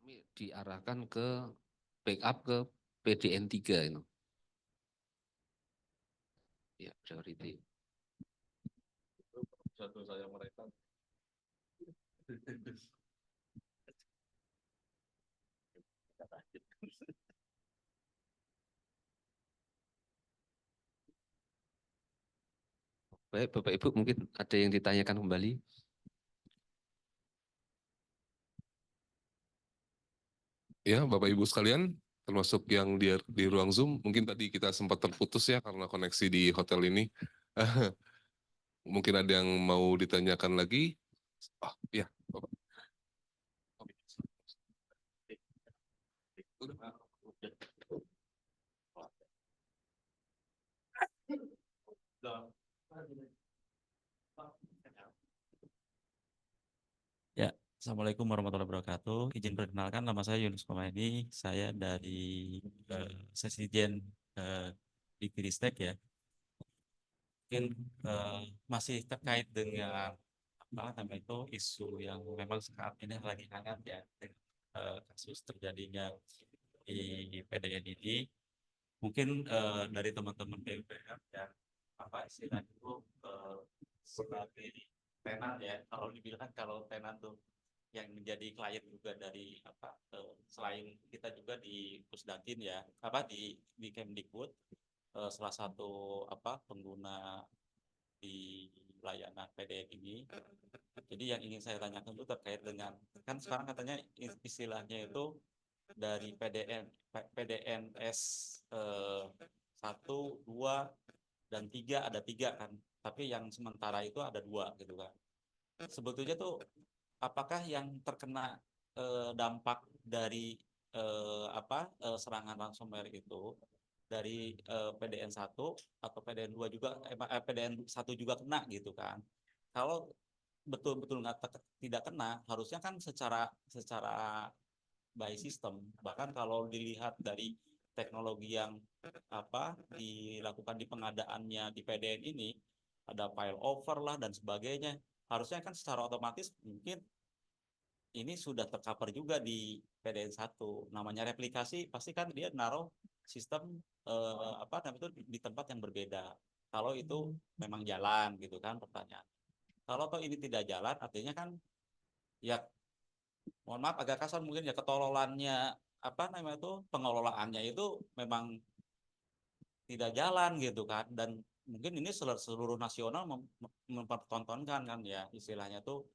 kami diarahkan ke backup ke PDN 3 itu. Ya, priority. Satu saya mereka. Baik, Bapak Ibu mungkin ada yang ditanyakan kembali. Ya, Bapak Ibu sekalian, termasuk yang di ruang Zoom, mungkin tadi kita sempat terputus ya karena koneksi di hotel ini. Mungkin ada yang mau ditanyakan lagi. Oh, ya, Bapak. Ya, Assalamualaikum warahmatullahi wabarakatuh. Izin perkenalkan, nama saya Yunus Komaini. Saya dari Sesijen di Kiristek ya. Mungkin masih terkait dengan apa namanya itu isu yang memang saat ini lagi hangat ya, dengan kasus terjadinya di PDN ini. Mungkin dari teman-teman PUPR ya, apa istilahnya itu sebagai tenan ya. Kalau dibilang kan kalau tenan tuh yang menjadi klien juga dari apa selain kita juga di Pusdakin ya apa di Kemdikbud salah satu apa pengguna di layanan PDN ini. Jadi yang ingin saya tanyakan itu terkait dengan kan sekarang katanya istilahnya itu dari PDNS 1, 2, dan 3 ada 3 kan. Tapi yang sementara itu ada 2 gitu kan. Sebetulnya tuh apakah yang terkena dampak dari serangan ransomware itu dari PDN 1 atau PDN 2 juga PDN 1 juga kena gitu kan. Kalau betul-betul tidak kena, harusnya kan secara by system. Bahkan kalau dilihat dari teknologi yang apa dilakukan di pengadaannya di PDN ini ada file over lah dan sebagainya. Harusnya kan secara otomatis mungkin ini sudah tercover juga di PDN 1. Namanya replikasi pasti kan dia naruh sistem apa namanya itu di tempat yang berbeda. Kalau itu memang jalan gitu kan pertanyaan. Kalau toh ini tidak jalan artinya kan ya mohon maaf agak kasar mungkin ya ketololannya apa namanya itu pengelolaannya itu memang tidak jalan gitu kan dan mungkin ini seluruh nasional mempertontonkan kan ya istilahnya tuh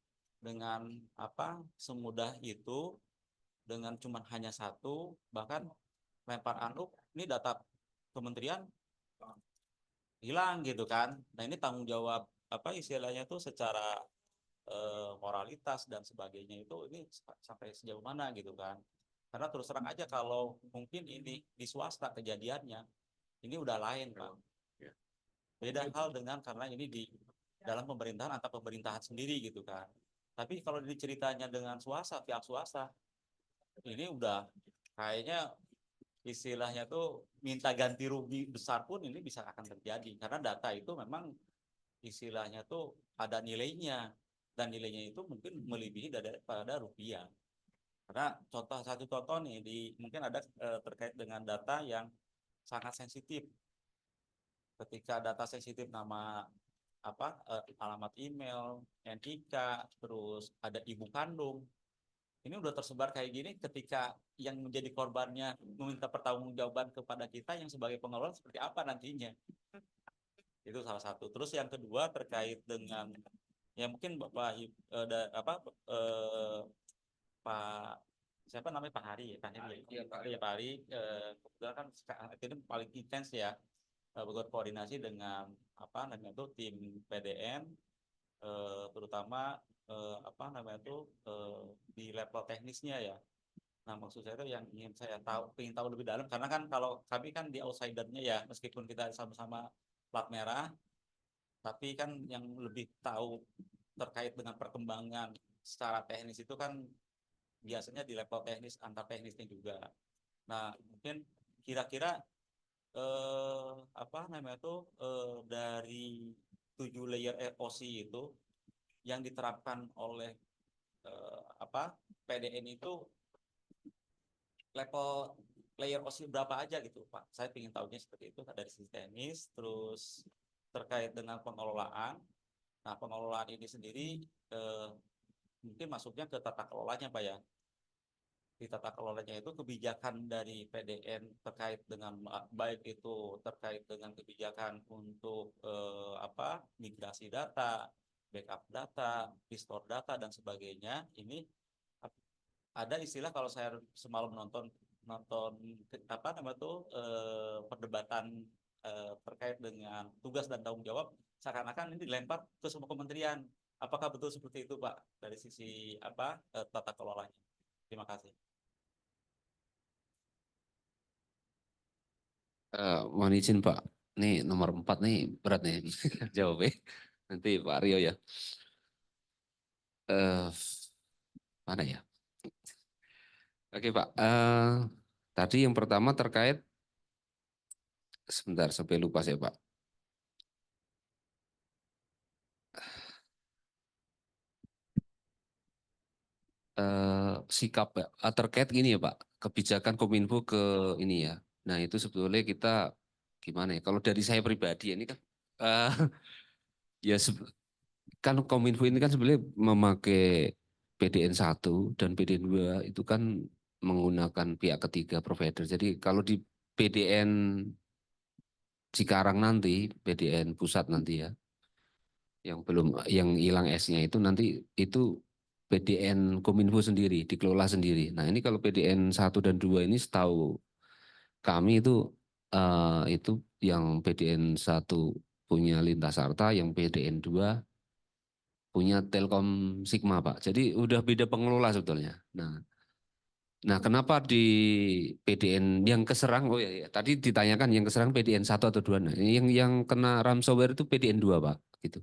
dengan apa semudah itu dengan cuma hanya satu bahkan lempar anduk ini data kementerian hilang gitu kan. Nah ini tanggung jawab apa istilahnya tuh secara moralitas dan sebagainya itu ini sampai sejauh mana gitu kan. Karena terus terang aja kalau mungkin ini di swasta kejadiannya ini udah lain Pak. Beda hal dengan karena ini di dalam pemerintahan antar pemerintahan sendiri gitu kan. Tapi kalau diceritanya dengan swasta, pihak swasta, ini udah kayaknya istilahnya tuh minta ganti rugi besar pun ini bisa akan terjadi karena data itu memang istilahnya tuh ada nilainya dan nilainya itu mungkin melebihi daripada rupiah. Karena satu contoh nih di mungkin ada terkait dengan data yang sangat sensitif. Ketika data sensitif nama apa alamat email, NIK, terus ada ibu kandung. Ini udah tersebar kayak gini ketika yang menjadi korbannya meminta pertanggungjawaban kepada kita yang sebagai pengelola seperti apa nantinya. Itu salah satu. Terus yang kedua terkait dengan ya mungkin Bapak Pak siapa namanya Pak Hari ya Pak Hari ya, Pak Hari kebetulan kan ini paling intens ya berkoordinasi dengan apa namanya itu tim PDN terutama apa namanya itu di level teknisnya ya. Nah maksud saya itu yang ingin saya tahu, ingin tahu lebih dalam karena kan kalau kami kan di outsidernya ya meskipun kita sama-sama plat merah, tapi kan yang lebih tahu terkait dengan perkembangan secara teknis itu kan biasanya di level teknis antar teknisnya juga. Nah mungkin kira-kira apa namanya itu dari 7 layer ROC itu yang diterapkan oleh apa PDN itu level layer OSI berapa aja gitu Pak. Saya ingin tahunya seperti itu dari sisi teknis, terus terkait dengan pengelolaan. Nah, pengelolaan ini sendiri mungkin masuknya ke tata kelolanya Pak ya. Di tata kelolanya itu kebijakan dari PDN terkait dengan baik itu terkait dengan kebijakan untuk migrasi data, backup data, restore data dan sebagainya. Ini ada istilah kalau saya semalam nonton perdebatan terkait dengan tugas dan tanggung jawab, seakan-akan ini dilempar ke semua kementerian. Apakah betul seperti itu Pak dari sisi tata kelolanya? Terima kasih. Mohon izin Pak, ini nomor 4 nih berat nih jawabnya. Nanti Pak Aryo ya. Eh Mana ya? Oke Pak, tadi yang pertama terkait, sebentar sampai lupa saya Pak. Sikap ya, terkait gini ya Pak, kebijakan Kominfo ke ini ya. Nah itu sebetulnya kita gimana ya? Kalau dari saya pribadi ini kan, eh, ya kan Kominfo ini kan sebenarnya memakai PDN 1 dan PDN 2 itu kan menggunakan pihak ketiga provider. Jadi kalau di PDN Cikarang nanti, PDN pusat nanti ya, yang hilang S-nya itu nanti itu PDN Kominfo sendiri, dikelola sendiri. Nah ini kalau PDN 1 dan 2 ini setahu kami itu yang PDN 1 punya Lintas Harta, yang PDN 2 punya Telkom Sigma Pak. Jadi udah beda pengelola sebetulnya. Nah kenapa di PDN yang keserang, oh ya, tadi ditanyakan yang keserang PDN 1 atau 2. Nah yang kena ransomware itu PDN 2 Pak. Gitu.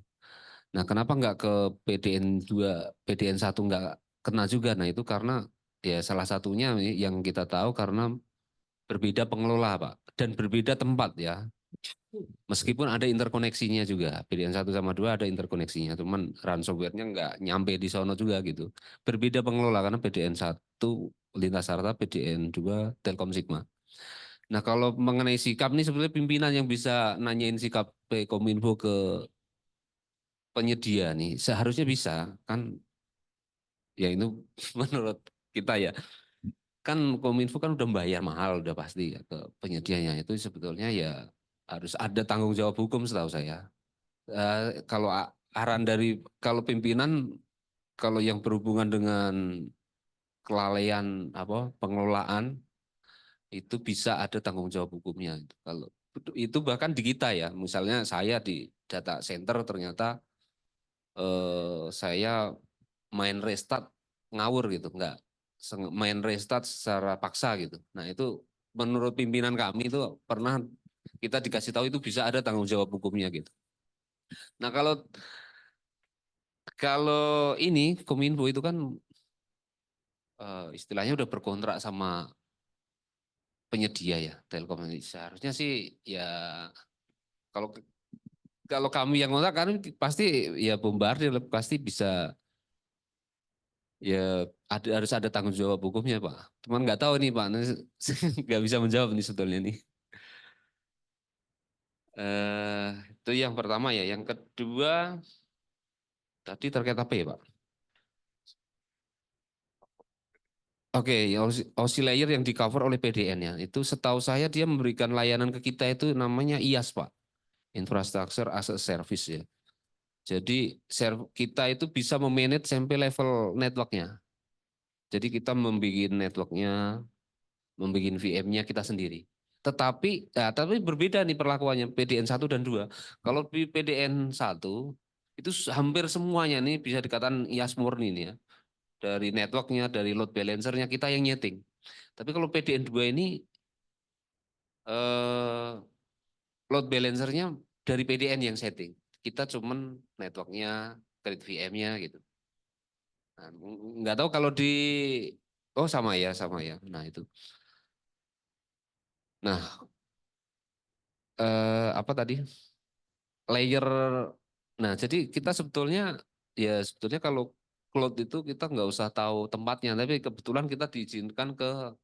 Nah, kenapa nggak ke PDN 2, PDN 1 nggak kena juga? Nah, itu karena ya salah satunya yang kita tahu karena berbeda pengelola, Pak, dan berbeda tempat ya. Meskipun ada interkoneksinya juga, PDN 1 sama 2 ada interkoneksinya, cuman ransomware-nya nggak nyampe di sono juga gitu. Berbeda pengelola karena PDN 1 Lintas Harta, PDN 2 Telkom Sigma. Nah, kalau mengenai sikap nih sebenarnya pimpinan yang bisa nanyain sikap Kominfo ke penyedia nih seharusnya bisa kan, ya itu menurut kita ya kan Kominfo kan udah bayar mahal udah pasti ya ke penyedianya, itu sebetulnya ya harus ada tanggung jawab hukum setahu saya. Kalau arahan dari kalau pimpinan, kalau yang berhubungan dengan kelalaian pengelolaan itu bisa ada tanggung jawab hukumnya. Kalau itu bahkan di kita ya, misalnya saya di data center ternyata saya main restart ngawur gitu, enggak main restart secara paksa gitu. Nah itu menurut pimpinan kami itu pernah kita dikasih tahu itu bisa ada tanggung jawab hukumnya gitu. Nah kalau kalau ini Kominfo itu kan istilahnya udah berkontrak sama penyedia ya Telkom ini. Seharusnya sih ya kalau kalau kami yang ngontrak kan pasti ya bombardir pasti bisa. Ya harus ada tanggung jawab hukumnya Pak. Cuman nggak tahu nih Pak, nggak bisa menjawab nih sebetulnya nih. Itu yang pertama ya. Yang kedua tadi terkait apa ya Pak? Oke, OSI layer yang di cover oleh PDN ya. Itu setahu saya dia memberikan layanan ke kita itu namanya IaaS Pak. Infrastructure as a Service ya. Jadi kita itu bisa memanage sampai level networknya. Jadi kita membuat networknya, membuat VM-nya kita sendiri. Tapi berbeda nih perlakuannya PDN 1 dan 2. Kalau di PDN 1 itu hampir semuanya nih bisa dikatakan IaaS murni nih ya. Dari networknya, dari load balancernya kita yang nyeting. Tapi kalau PDN 2 ini eh, load balancernya dari PDN yang setting. Kita cuman networknya, create VM-nya gitu. Nah, nggak tahu kalau di sama ya. Nah itu. Nah apa tadi? Layer. Nah, jadi kita sebetulnya kalau cloud itu kita nggak usah tahu tempatnya, tapi kebetulan kita diizinkan ke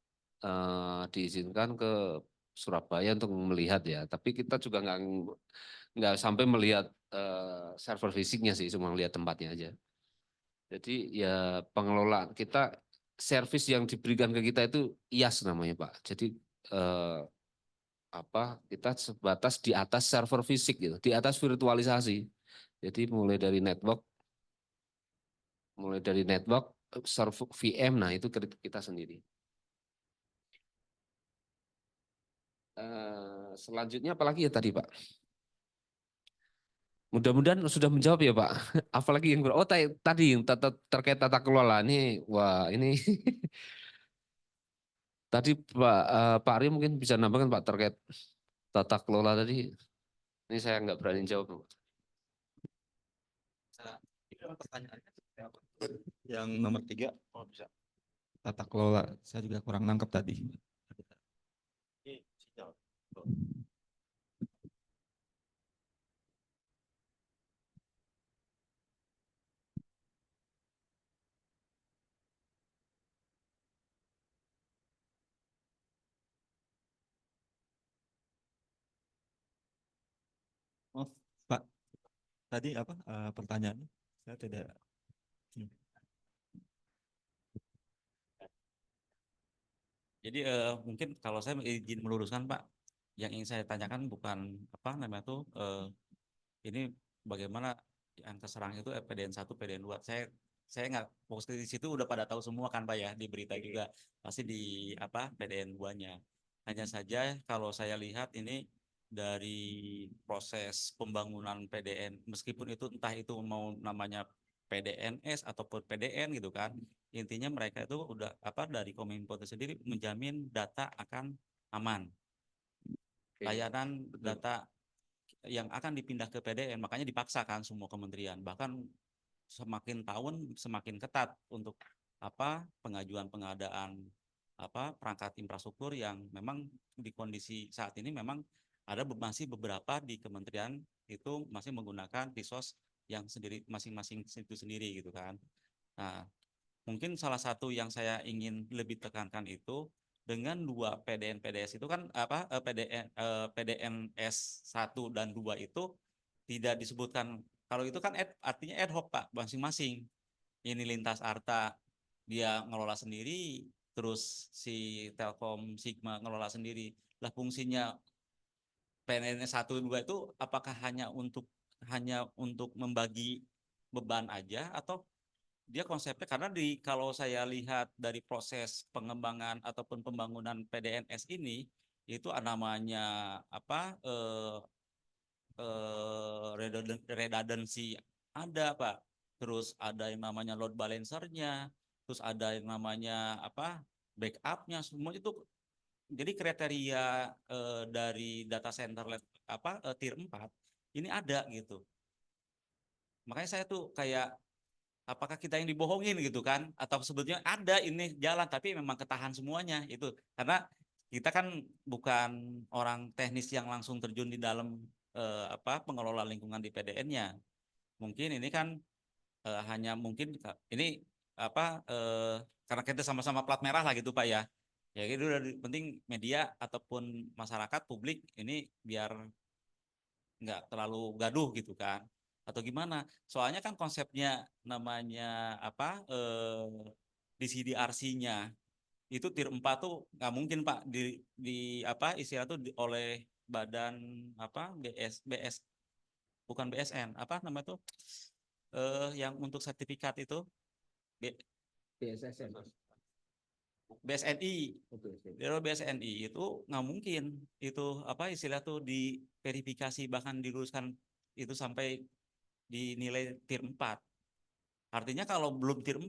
diizinkan ke Surabaya untuk melihat ya. Tapi kita juga nggak sampai melihat server fisiknya sih, cuma melihat tempatnya aja. Jadi ya pengelola kita, servis yang diberikan ke kita itu IaaS namanya Pak. Jadi kita sebatas di atas server fisik gitu, di atas virtualisasi. Jadi mulai dari network server VM, nah itu kita sendiri. Selanjutnya apalagi ya tadi Pak? Mudah-mudahan sudah menjawab ya Pak. Apalagi yang tadi yang terkait tata kelola ini, wah ini tadi Pak Ari mungkin bisa nambahkan Pak terkait tata kelola tadi. Ini saya nggak berani jawab. Pertanyaannya seperti apa? Yang nomor 3, kalau bisa tata kelola, saya juga kurang nangkep tadi. Oh, Pak, tadi apa pertanyaannya? Saya tidak. Jadi mungkin kalau saya izin meluruskan Pak, yang ingin saya tanyakan bukan apa namanya tuh ini bagaimana yang terserang itu PDN 1, PDN 2. Saya nggak fokus di situ, udah pada tahu semua kan Pak ya, di berita juga pasti di apa PDN 2-nya. Hanya saja kalau saya lihat ini dari proses pembangunan PDN, meskipun itu entah itu mau namanya PDNS ataupun PDN gitu kan, intinya mereka itu udah apa dari Kominfo itu sendiri menjamin data akan aman, layanan data yang akan dipindah ke PDN, makanya dipaksakan semua kementerian, bahkan semakin tahun semakin ketat untuk apa pengajuan pengadaan apa perangkat infrastruktur yang memang di kondisi saat ini memang ada masih beberapa di kementerian itu masih menggunakan resource yang sendiri masing-masing itu sendiri gitu kan. Nah, mungkin salah satu yang saya ingin lebih tekankan itu dengan 2 PDN PDS itu kan apa PDNS 1 dan 2 itu tidak disebutkan, kalau itu kan artinya ad hoc Pak masing-masing. Ini lintas Arta dia ngelola sendiri, terus si Telkom Sigma ngelola sendiri. Lah fungsinya PDNS 1 2 itu apakah hanya untuk membagi beban aja, atau dia konsepnya, karena kalau saya lihat dari proses pengembangan ataupun pembangunan PDNS ini itu namanya apa redundancy ada Pak, terus ada yang namanya load balancernya, terus ada yang namanya apa backupnya, semua itu jadi kriteria dari data center tier 4 ini ada gitu. Makanya saya tuh kayak apakah kita yang dibohongin gitu kan, atau sebetulnya ada ini jalan tapi memang ketahan semuanya itu, karena kita kan bukan orang teknis yang langsung terjun di dalam pengelola lingkungan di PDN-nya. Mungkin ini kan hanya mungkin ini karena kita sama-sama plat merah lah gitu Pak ya. Ya itu udah penting media ataupun masyarakat publik ini biar nggak terlalu gaduh gitu kan, atau gimana, soalnya kan konsepnya namanya di CDRC-nya itu tier 4 tuh nggak mungkin Pak di apa istilah tuh oleh badan apa bukan BSN apa nama tuh yang untuk sertifikat itu BSSN. BSNI. Dari BSNI itu nggak mungkin itu apa istilah tuh diverifikasi bahkan diluruskan itu sampai dinilai tier 4. Artinya kalau belum tier 4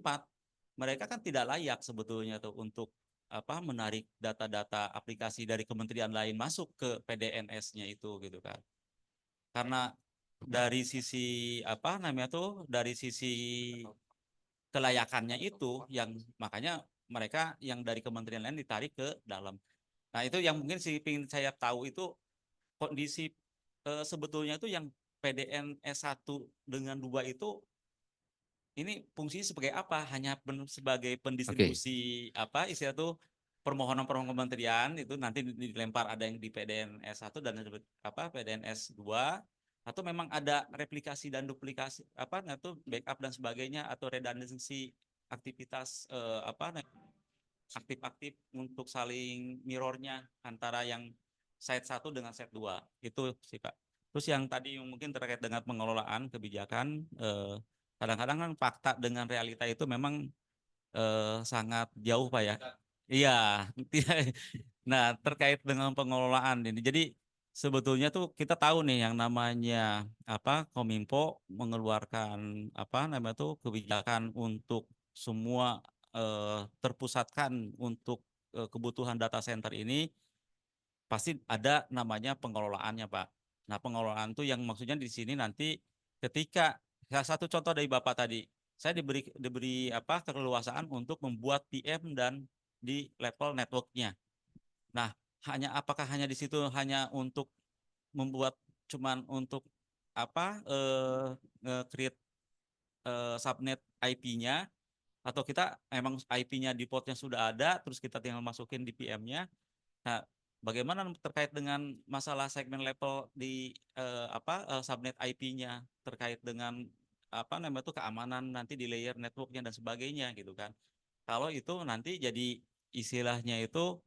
mereka kan tidak layak sebetulnya tuh untuk apa menarik data-data aplikasi dari kementerian lain masuk ke PDNS-nya itu gitu kan. Karena dari sisi apa namanya tuh dari sisi kelayakannya itu yang makanya mereka yang dari kementerian lain ditarik ke dalam. Nah itu yang mungkin sih ingin saya tahu itu kondisi sebetulnya itu yang PDN S1 dengan 2 itu ini fungsinya sebagai apa? Hanya sebagai pendistribusi apa istilah tuh permohonan kementerian itu nanti dilempar, ada yang di PDNS 1 dan PDNS 2, atau memang ada replikasi dan duplikasi backup dan sebagainya, atau redundancy aktivitas aktif-aktif untuk saling mirrornya antara yang site 1 dengan site 2. Itu sih Pak. Terus yang tadi mungkin terkait dengan pengelolaan kebijakan, kadang-kadang kan fakta dengan realita itu memang sangat jauh Pak ya. Iya. Nah, terkait dengan pengelolaan ini. Jadi sebetulnya tuh kita tahu nih yang namanya Kominfo mengeluarkan kebijakan untuk semua terpusatkan untuk kebutuhan data center ini, pasti ada namanya pengelolaannya Pak. Nah, pengelolaan tuh yang maksudnya di sini nanti ketika salah satu contoh dari Bapak tadi, saya diberi keleluasaan untuk membuat PM dan di level networknya. Nah, apakah hanya di situ hanya untuk membuat cuman untuk create subnet IP-nya, atau kita emang IP-nya di portnya sudah ada, terus kita tinggal masukin di PM-nya. Nah, bagaimana terkait dengan masalah segmen level di subnet IP-nya, terkait dengan keamanan nanti di layer networknya dan sebagainya gitu kan. Kalau itu nanti jadi istilahnya itu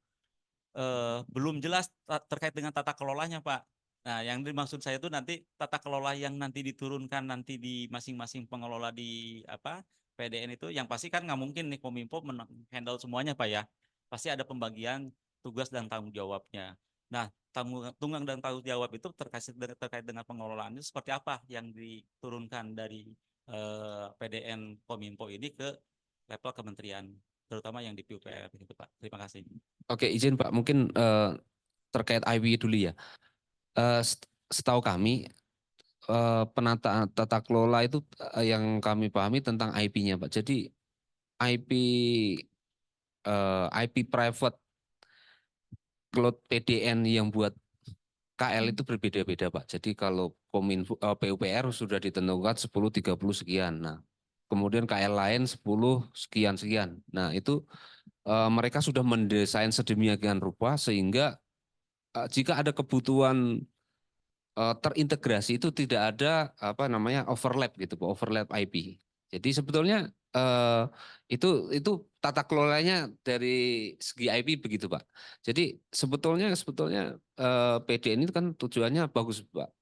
belum jelas terkait dengan tata kelolanya Pak. Nah, yang dimaksud saya itu nanti tata kelola yang nanti diturunkan nanti di masing-masing pengelola di PDN itu, yang pasti kan nggak mungkin nih Kominfo handle semuanya Pak ya. Pasti ada pembagian tugas dan tanggung jawabnya. Nah, tunggang dan tanggung jawab itu terkait dengan pengelolaan itu seperti apa yang diturunkan dari PDN Kominfo ini ke level kementerian, terutama yang di PUPR gitu Pak. Terima kasih. Oke, izin Pak, mungkin terkait IP dulu ya. Setahu kami penataan tata kelola itu yang kami pahami tentang IP-nya Pak. Jadi IP private cloud PDN yang buat KL itu berbeda-beda Pak. Jadi kalau Kominfo PUPR sudah ditentukan 10 30 sekian. Nah, kemudian KL lain 10 sekian. Nah, itu mereka sudah mendesain sedemikian rupa sehingga jika ada kebutuhan terintegrasi itu tidak ada overlap gitu Pak, overlap IP. Jadi sebetulnya itu tata kelolanya dari segi IP begitu Pak. Jadi sebetulnya PDN itu kan tujuannya bagus Pak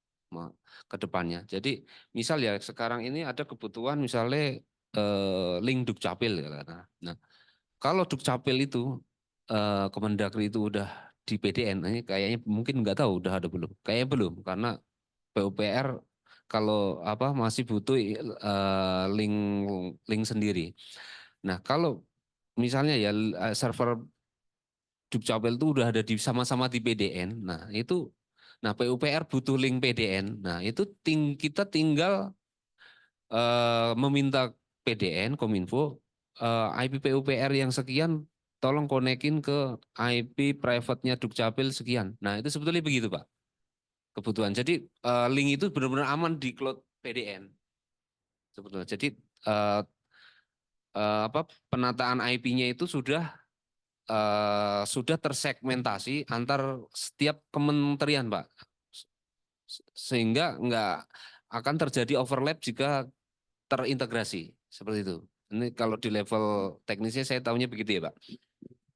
ke depannya. Jadi misal ya sekarang ini ada kebutuhan misalnya link Dukcapil. Nah, kalau Dukcapil itu Kemendagri itu udah di PDN, ini kayaknya mungkin nggak tahu udah ada belum. Kayaknya belum karena PUPR kalau masih butuh link sendiri. Nah, kalau misalnya ya server Dukcapil itu udah ada sama-sama di PDN. Nah, PUPR butuh link PDN. Nah, itu kita tinggal meminta PDN Kominfo IP PUPR yang sekian tolong konekin ke IP private-nya Dukcapil sekian. Nah, itu sebetulnya begitu, Pak. Kebutuhan. Jadi link itu benar-benar aman di cloud PDN. Sebetulnya. Jadi penataan IP-nya itu sudah tersegmentasi antar setiap kementerian, Pak. Sehingga nggak akan terjadi overlap jika terintegrasi seperti itu. Ini kalau di level teknisnya saya tahunya begitu ya Pak.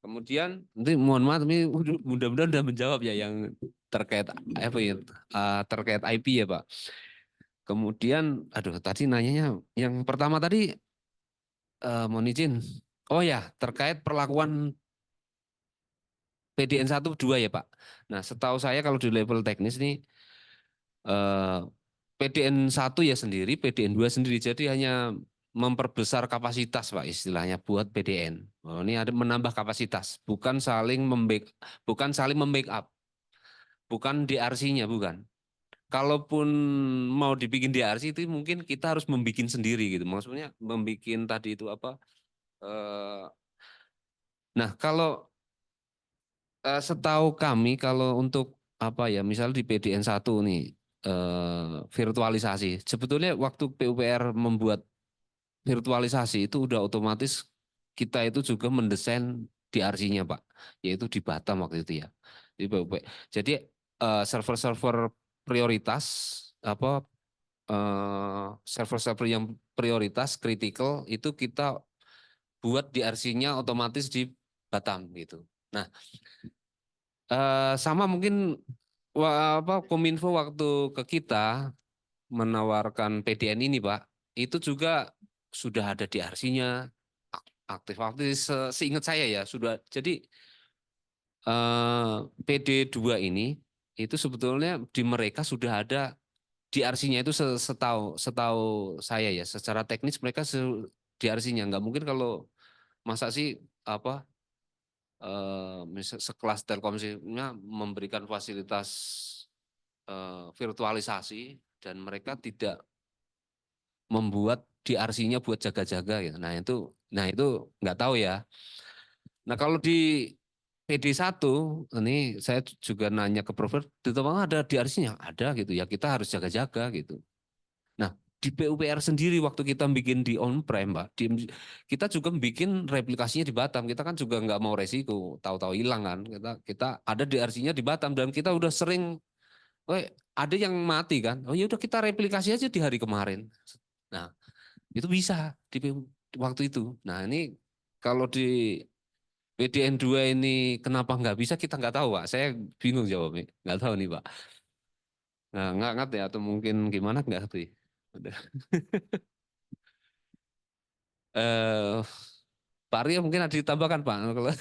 Kemudian nanti mohon maaf ini mudah-mudahan sudah menjawab ya yang terkait terkait IP ya Pak. Kemudian tadi nanyanya yang pertama tadi mohon izin. Oh ya, terkait perlakuan PDN 1 2 ya Pak. Nah, setahu saya kalau di level teknis nih PDN 1 ya sendiri, PDN 2 sendiri. Jadi hanya memperbesar kapasitas Pak istilahnya buat PDN. Oh, ini ada menambah kapasitas, bukan saling membackup. Bukan DRC-nya, bukan. Kalaupun mau dibikin DRC itu mungkin kita harus membikin sendiri gitu. Maksudnya membikin tadi itu nah, kalau setahu kami kalau untuk misal di PDN 1 nih virtualisasi. Sebetulnya waktu PUPR membuat virtualisasi itu udah otomatis kita itu juga mendesain DRC-nya Pak, yaitu di Batam waktu itu ya. Jadi server-server prioritas apa server-server yang prioritas kritikal itu kita buat DRC-nya otomatis di Batam gitu. Nah, sama mungkin Kominfo waktu ke kita menawarkan PDN ini Pak, itu juga sudah ada DRC-nya aktif-aktif seingat saya ya sudah. Jadi PD2 ini itu sebetulnya di mereka sudah ada DRC-nya itu setahu setahu saya ya secara teknis mereka DRC-nya nggak mungkin kalau masa sih apa sekelas Telkomnya memberikan fasilitas virtualisasi dan mereka tidak membuat DRC-nya buat jaga-jaga gitu. Nah itu nggak tahu ya. Nah kalau di PD1 ini saya juga nanya ke Prof. Di Tepang ada DRC-nya? Ada gitu ya, kita harus jaga-jaga gitu. Nah, di PUPR sendiri waktu kita bikin di on-prem, Mbak, kita juga bikin replikasinya di Batam. Kita kan juga nggak mau resiko, tahu-tahu hilang kan. Kita ada DRC-nya di Batam dan kita udah sering, ada yang mati kan. Oh ya udah kita replikasi aja di hari kemarin. Nah, itu bisa di waktu itu. Nah, ini kalau di PDN2 ini kenapa nggak bisa kita nggak tahu Pak. Saya bingung jawabnya. Nggak tahu nih Pak. Nah, nggak ngerti ya atau mungkin gimana nggak ngerti. Udah. Pak Arya mungkin ada ditambahkan Pak. Kalau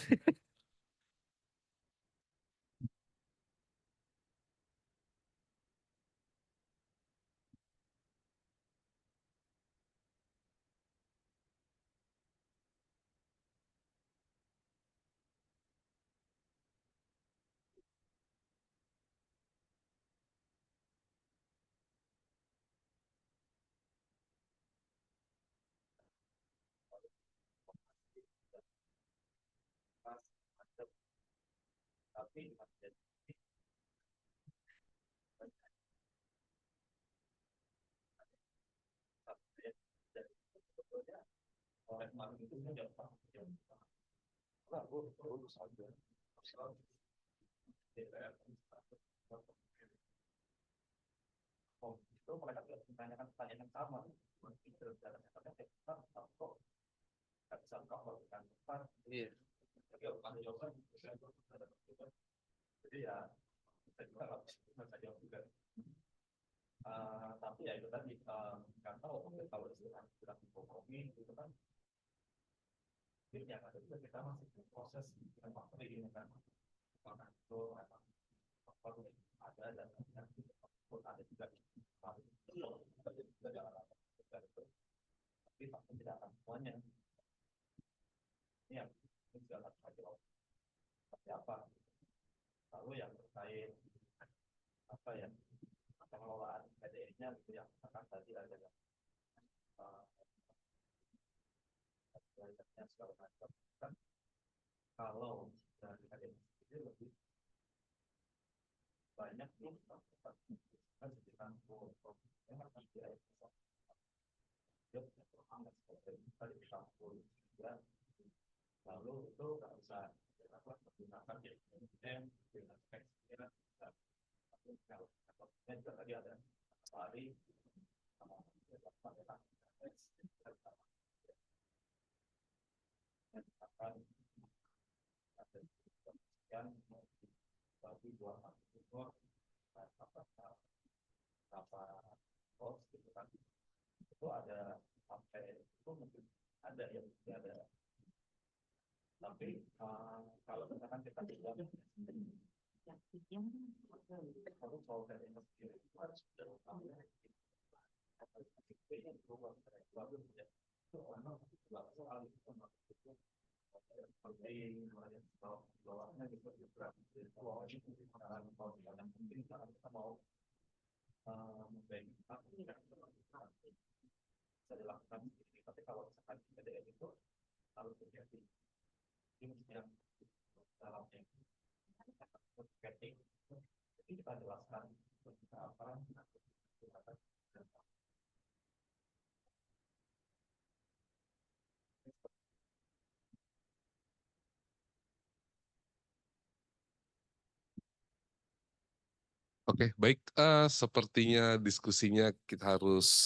Oke, baik. Sepertinya diskusinya kita harus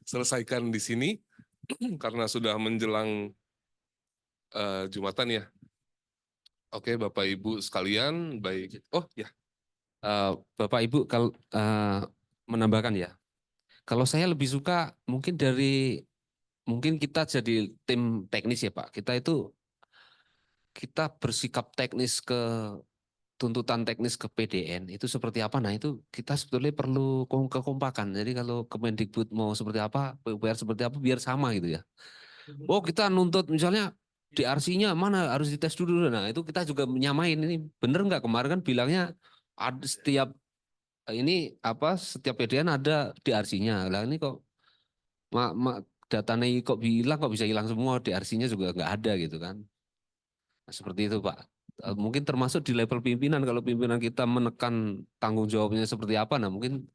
selesaikan di sini karena sudah menjelang Jumatan ya. Oke, Bapak Ibu sekalian, baik. Oh ya, Bapak Ibu kalau menambahkan ya, kalau saya lebih suka mungkin kita jadi tim teknis ya Pak. Kita bersikap teknis ke tuntutan teknis ke PDN itu seperti apa? Nah itu kita sebetulnya perlu kekompakan. Jadi kalau Kemendikbud mau seperti apa, PUPR seperti apa, biar sama gitu ya. Oh kita nuntut misalnya DRC-nya mana harus dites dulu. Nah itu kita juga menyamain ini bener nggak kemarin kan bilangnya ada setiap PDN ada DRC-nya. Lah ini kok datanya kok bilang kok bisa hilang semua, DRC-nya juga nggak ada gitu kan. Nah, seperti itu Pak. Mungkin termasuk di level pimpinan, kalau pimpinan kita menekan tanggung jawabnya seperti apa, nah mungkin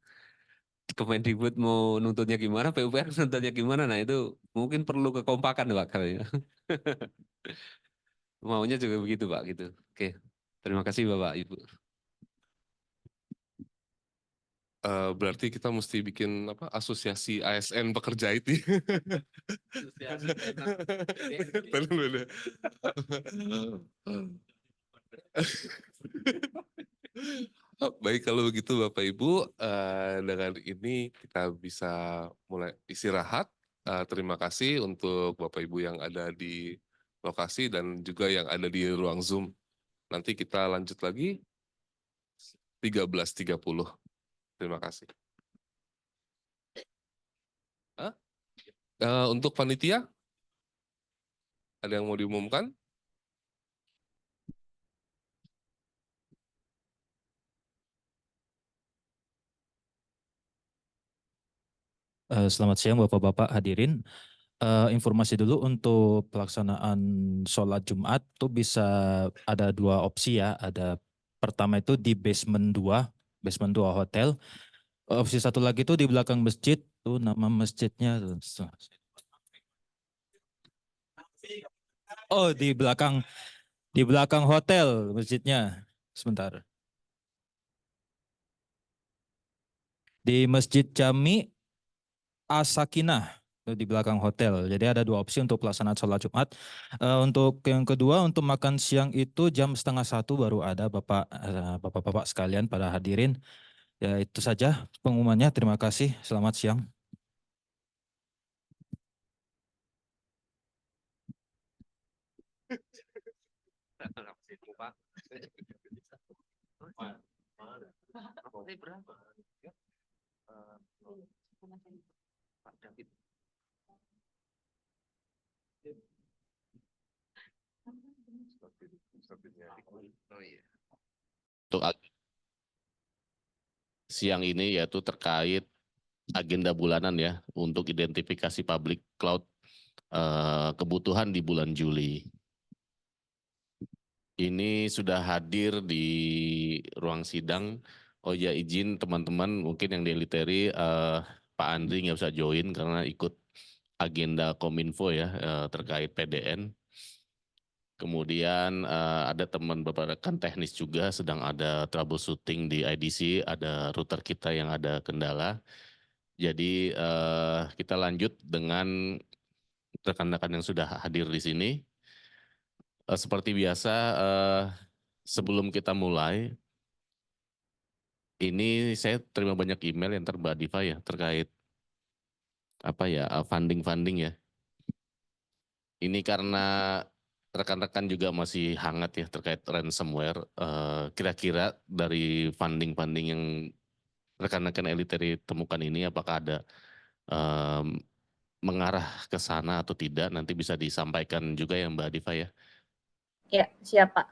Kemendikbud mau nuntutnya gimana, PUPR nuntutnya gimana, nah itu mungkin perlu kekompakan Pak kayaknya. Maunya juga begitu Pak gitu. Oke, terima kasih Bapak Ibu. berarti kita mesti bikin apa? Asosiasi ASN pekerja IT. Benar-benar. Baik kalau begitu Bapak Ibu, dengan ini kita bisa mulai istirahat. Terima kasih untuk Bapak Ibu yang ada di lokasi dan juga yang ada di ruang Zoom. Nanti kita lanjut lagi 13.30. Terima kasih. Untuk panitia, ada yang mau diumumkan? Selamat siang Bapak-Bapak hadirin. Informasi dulu untuk pelaksanaan sholat Jumat tuh bisa ada dua opsi ya. Ada pertama itu di basement 2 hotel. Opsi satu lagi tuh di belakang masjid, tuh nama masjidnya. Oh, di belakang hotel masjidnya. Sebentar. Di Masjid Jami As-Sakinah di belakang hotel. Jadi ada dua opsi untuk pelaksanaan sholat Jumat. Untuk yang kedua, untuk makan siang itu jam 12:30 baru ada Bapak-Bapak sekalian pada hadirin. Ya itu saja pengumumannya. Terima kasih. Selamat siang. Pak David. Oh iya. Untuk siang ini yaitu terkait agenda bulanan ya untuk identifikasi public cloud kebutuhan di bulan Juli. Ini sudah hadir di ruang sidang. Oh ya izin teman-teman mungkin yang di Eliteri Pak Andri nggak bisa join karena ikut agenda Kominfo ya terkait PDN. Kemudian ada teman beberapa rekan teknis juga sedang ada troubleshooting di IDC, ada router kita yang ada kendala. Jadi kita lanjut dengan rekan-rekan yang sudah hadir di sini. Seperti biasa sebelum kita mulai, ini saya terima banyak email yang Mbak Diva ya terkait apa ya funding ya. Ini karena rekan-rekan juga masih hangat ya terkait ransomware. Kira-kira dari funding yang rekan-rekan Eliteri temukan ini apakah ada mengarah ke sana atau tidak? Nanti bisa disampaikan juga ya Mbak Diva ya. Ya, siap Pak.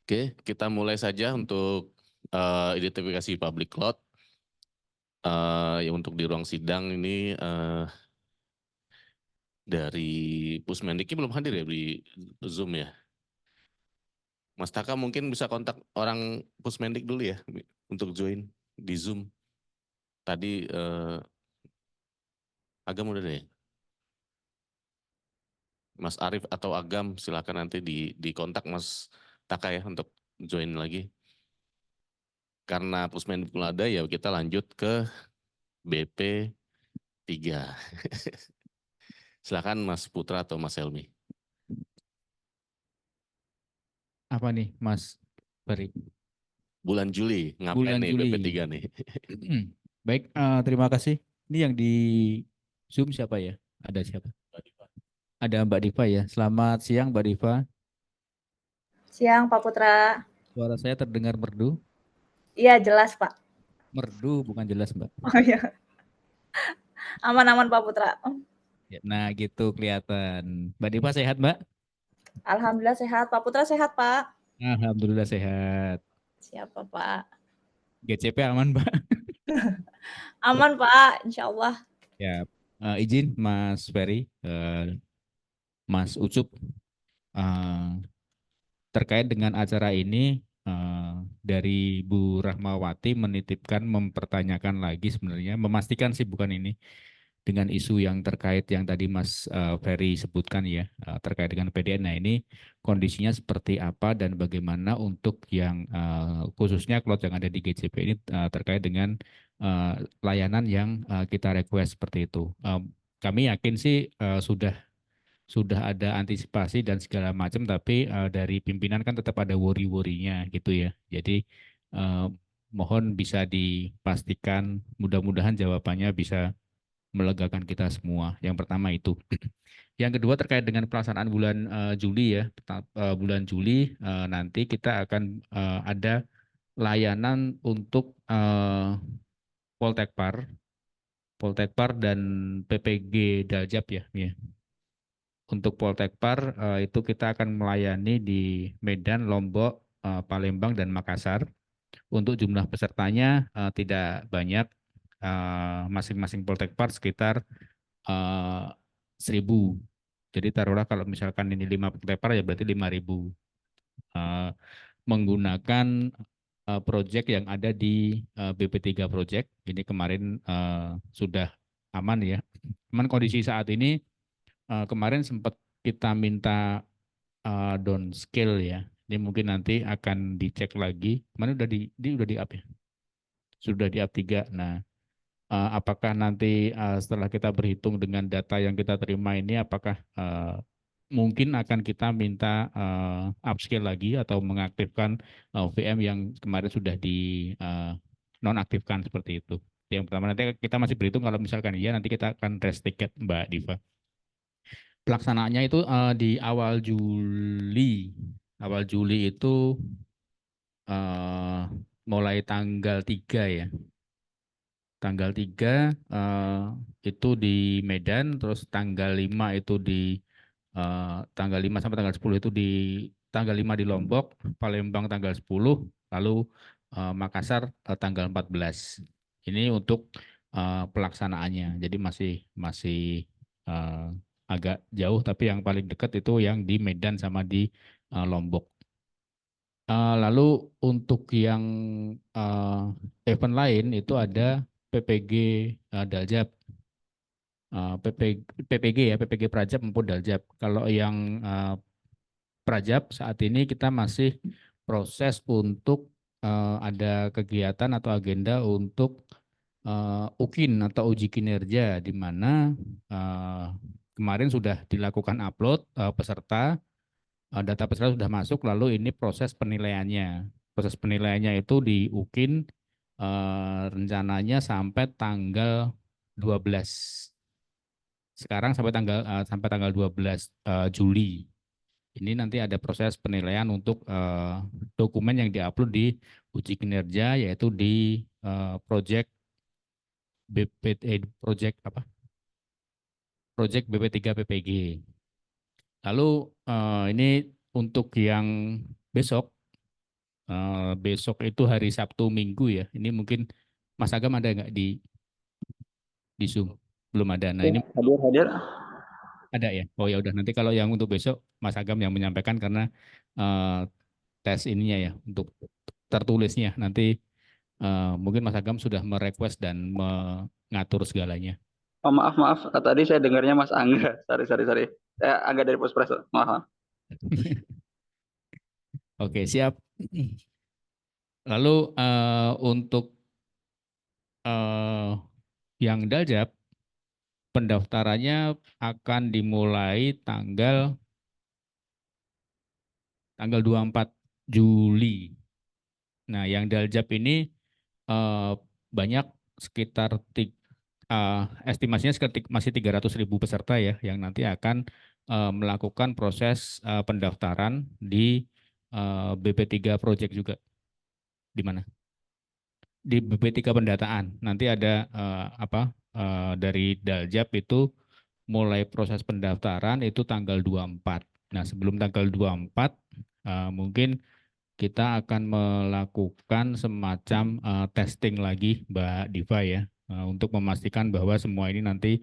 Oke, kita mulai saja untuk identifikasi public cloud. Untuk di ruang sidang ini dari Pusmendiknya belum hadir ya di Zoom ya. Mas Taka mungkin bisa kontak orang Pusmendik dulu ya untuk join di Zoom. Tadi Agam udah deh. Mas Arief atau Agam silakan nanti di kontak Mas Taka ya untuk join lagi. karena Pusmen belum ada ya kita lanjut ke BP 3. Silakan Mas Putra atau Mas Helmi. Apa nih Mas Ferry? Bulan Juli, ngapain Bulan nih Juli. BP3 nih? Baik, terima kasih. Ini yang di Zoom siapa ya? Ada siapa? Ada Mbak Diva ya. Selamat siang Mbak Diva. Siang Pak Putra. Suara saya terdengar merdu. Iya jelas Pak. Merdu bukan jelas Mbak. Oh iya. Aman-aman Pak Putra. Ya, nah gitu kelihatan. Mbak Diva sehat Mbak? Alhamdulillah sehat. Pak Putra sehat Pak. Alhamdulillah sehat. Siapa Pak? GCP aman Mbak? Aman Pak, insya Allah. Ya, izin Mas Ferry, Mas Ucup, terkait dengan acara ini dari Bu Rahmawati menitipkan mempertanyakan lagi sebenarnya, memastikan sih bukan ini, dengan isu yang terkait yang tadi Mas Ferry sebutkan ya, terkait dengan PDN. Nah ini kondisinya seperti apa dan bagaimana untuk yang khususnya cloud yang ada di GCP ini terkait dengan layanan yang kita request seperti itu. Kami yakin sih sudah ada antisipasi dan segala macam, tapi dari pimpinan kan tetap ada worry-worry-nya gitu ya. Jadi mohon bisa dipastikan, mudah-mudahan jawabannya bisa melegakan kita semua. Yang pertama itu. Yang kedua terkait dengan pelaksanaan bulan Juli ya. Bulan Juli nanti kita akan ada layanan untuk Poltekpar dan PPG Daljab ya. Untuk Poltekpar itu kita akan melayani di Medan, Lombok, Palembang, dan Makassar. Untuk jumlah pesertanya tidak banyak, masing-masing Poltekpar sekitar 1.000. Jadi taruhlah kalau misalkan ini 5 Poltekpar ya berarti 5.000. Menggunakan proyek yang ada di BP3 Project. Ini kemarin sudah aman ya. Cuman kondisi saat ini kemarin sempat kita minta down scale ya. Ini mungkin nanti akan dicek lagi. Kemarin udah di up ya. Sudah di up 3. Nah, apakah nanti setelah kita berhitung dengan data yang kita terima ini apakah mungkin akan kita minta upscale lagi atau mengaktifkan VM yang kemarin sudah di nonaktifkan seperti itu. Yang pertama nanti kita masih berhitung kalau misalkan iya nanti kita akan test ticket Mbak Diva. Pelaksanaannya itu di awal Juli. Awal Juli itu mulai tanggal 3 ya. Tanggal 3 itu di Medan, terus tanggal 5 itu di tanggal 5 sampai tanggal 10 itu di tanggal 5 di Lombok, Palembang tanggal 10, lalu Makassar tanggal 14. Ini untuk pelaksanaannya. Jadi masih agak jauh, tapi yang paling dekat itu yang di Medan sama di Lombok. Lalu untuk yang event lain itu ada PPG Daljab, PPG ya, PPG Prajab maupun Daljab. Kalau yang Prajab saat ini kita masih proses untuk ada kegiatan atau agenda untuk UKIN atau uji kinerja, di mana kemarin sudah dilakukan upload peserta, data peserta sudah masuk, lalu ini proses penilaiannya. Proses penilaiannya itu di UKIN rencananya sampai tanggal 12. Sekarang sampai tanggal 12 Juli. Ini nanti ada proses penilaian untuk dokumen yang diupload di uji kinerja, yaitu di project Project BP3 PPG. Lalu ini untuk yang besok itu hari Sabtu Minggu ya. Ini mungkin Mas Agam ada nggak di Zoom? Belum ada. Nah ini hadir. Ada ya. Oh ya udah, nanti kalau yang untuk besok Mas Agam yang menyampaikan karena tes ininya ya untuk tertulisnya nanti mungkin Mas Agam sudah merequest dan mengatur segalanya. Oh, maaf. Tadi saya dengarnya Mas Angga. Sorry. Saya Angga dari Pospresso. Maaf. Oke, siap. Lalu untuk yang Daljab, pendaftarannya akan dimulai tanggal 24 Juli. Nah, yang Daljab ini banyak sekitar estimasinya sekitar masih 300.000 peserta ya yang nanti akan melakukan proses pendaftaran di BP3 Project juga. Di mana? Di BP3 pendataan. Nanti ada dari Daljab itu mulai proses pendaftaran itu tanggal 24. Nah, sebelum tanggal 24 mungkin kita akan melakukan semacam testing lagi Mbak Diva ya, untuk memastikan bahwa semua ini nanti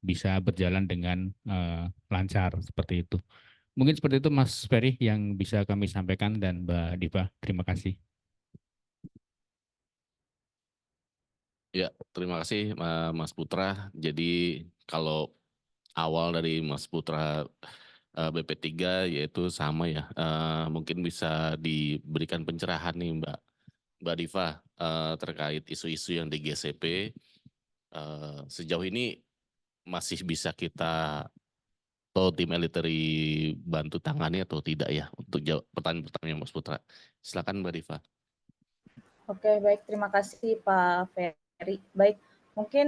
bisa berjalan dengan lancar seperti itu. Mungkin seperti itu Mas Ferry yang bisa kami sampaikan dan Mbak Diva. Terima kasih. Ya, terima kasih Mas Putra. Jadi kalau awal dari Mas Putra BP3 yaitu sama ya, mungkin bisa diberikan pencerahan nih Mbak Diva terkait isu-isu yang di GCP. Sejauh ini masih bisa kita atau tim eliteri bantu tangani atau tidak ya untuk jawab pertanyaan Mas Putra. Silakan Mbak Diva. Oke, baik. Terima kasih Pak Ferry. Baik, mungkin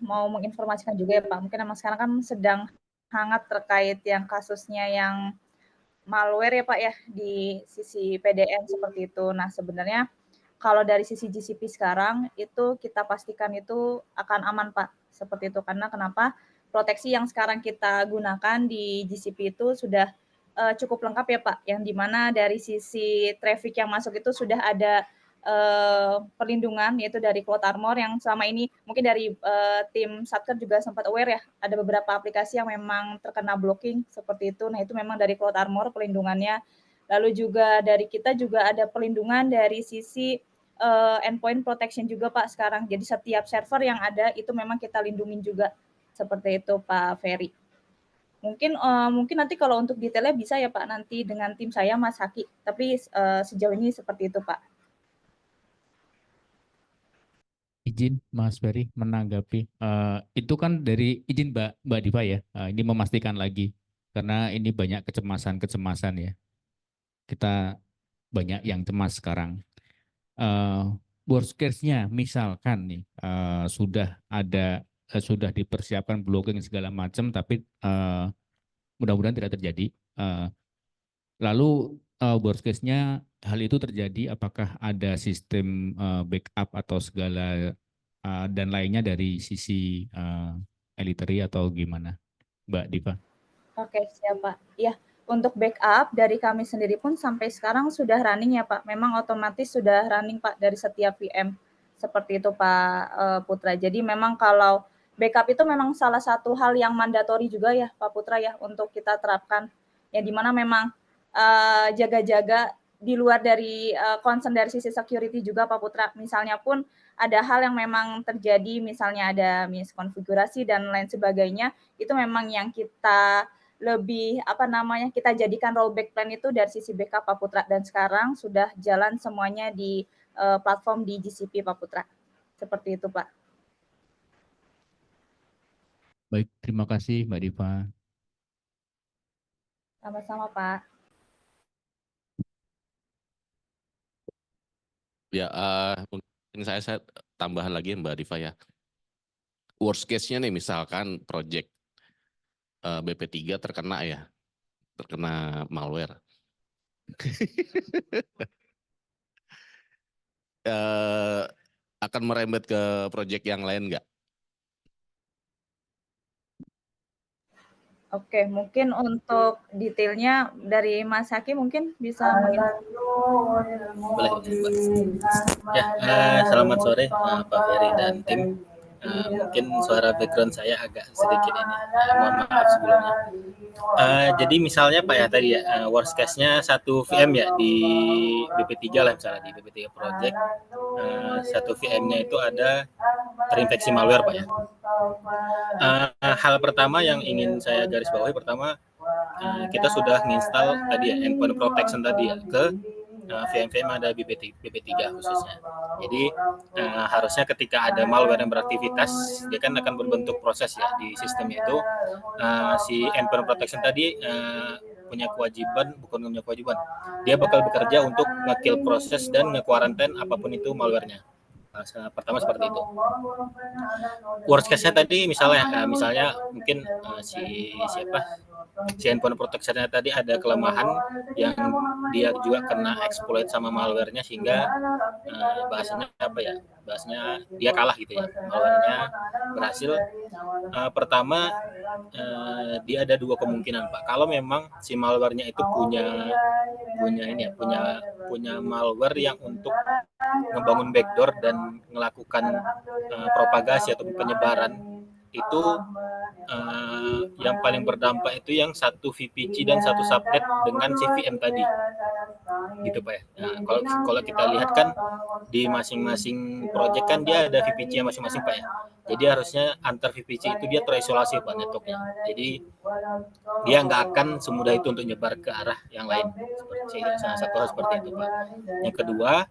mau menginformasikan juga ya Pak. Mungkin memang sekarang kan sedang hangat terkait yang kasusnya yang malware ya Pak ya di sisi PDN seperti itu. Nah, sebenarnya kalau dari sisi GCP sekarang itu kita pastikan itu akan aman Pak. Seperti itu. Karena kenapa? Proteksi yang sekarang kita gunakan di GCP itu sudah cukup lengkap ya Pak. Yang dimana dari sisi traffic yang masuk itu sudah ada perlindungan yaitu dari Cloud Armor yang selama ini mungkin dari tim Satker juga sempat aware ya, ada beberapa aplikasi yang memang terkena blocking seperti itu. Nah, itu memang dari Cloud Armor pelindungannya. Lalu juga dari kita juga ada perlindungan dari sisi endpoint protection juga Pak sekarang. Jadi setiap server yang ada itu memang kita lindungin juga. Seperti itu Pak Ferry. Mungkin nanti kalau untuk detailnya bisa ya Pak nanti dengan tim saya Mas Haki. Tapi sejauh ini seperti itu Pak. Izin Mas Ferry menanggapi. Itu kan dari izin Mbak Diva ya. Ini memastikan lagi karena ini banyak kecemasan ya. Kita banyak yang cemas sekarang. Worst case-nya misalkan nih sudah dipersiapkan blocking segala macam, tapi mudah-mudahan tidak terjadi. Lalu worst case-nya hal itu terjadi, apakah ada sistem backup atau segala dan lainnya dari sisi eliteri atau gimana, Mbak Diva? Oke, siap Pak. Ya, untuk backup dari kami sendiri pun sampai sekarang sudah running ya Pak. Memang otomatis sudah running Pak dari setiap VM. Seperti itu Pak Putra. Jadi memang kalau backup itu memang salah satu hal yang mandatori juga ya Pak Putra ya untuk kita terapkan. Yang dimana memang jaga-jaga di luar dari concern dari sisi security juga Pak Putra. Misalnya pun ada hal yang memang terjadi, misalnya ada miskonfigurasi dan lain sebagainya, itu memang yang kita lebih kita jadikan rollback plan itu dari sisi backup Pak Putra, dan sekarang sudah jalan semuanya di platform di GCP Pak Putra. Seperti itu Pak. Baik, terima kasih Mbak Diva. Sama-sama Pak. Ya, mungkin saya tambahan lagi Mbak Diva ya. Worst case-nya nih misalkan project BP3 terkena malware. Akan merembet ke project yang lain nggak? Oke, mungkin untuk detailnya dari Mas Haki mungkin bisa Boleh, Mbak. Ya, selamat sore Pak Ferry dan tim. Mungkin suara background saya agak sedikit ini. Mohon maaf sebelumnya. Jadi misalnya Pak ya tadi ya, worst case-nya satu VM ya di BP3 lah misalnya di BP3 Project. Satu VM-nya itu ada terinfeksi malware Pak ya. Hal pertama yang ingin saya garis bawahi pertama, kita sudah menginstal tadi ya endpoint protection tadi ya ke VM-VM ada BP3 khususnya. Jadi harusnya ketika ada malware yang beraktivitas, dia kan akan berbentuk proses ya di sistemnya itu. Si endpoint protection tadi punya kewajiban, bukan punya kewajiban, dia bakal bekerja untuk nge-kill proses dan nge-quarantine apapun itu malware-nya. Pertama seperti itu. Worst case-nya tadi misalnya mungkin si endpoint protection-nya tadi ada kelemahan yang dia juga kena exploit sama malware-nya sehingga bahasanya dia kalah gitu ya, malware-nya berhasil. Pertama dia ada dua kemungkinan Pak. Kalau memang si malware-nya itu punya malware yang untuk ngebangun backdoor dan melakukan propagasi atau penyebaran, itu yang paling berdampak itu yang satu VPC dan satu subnet dengan CVM tadi, gitu Pak ya. Nah, kalau kita lihat kan di masing-masing project kan dia ada VPC-nya masing-masing Pak ya. Jadi harusnya antar VPC itu dia terisolasi Pak networknya. Jadi dia nggak akan semudah itu untuk nyebar ke arah yang lain. Salah satu hal seperti itu Pak. Yang kedua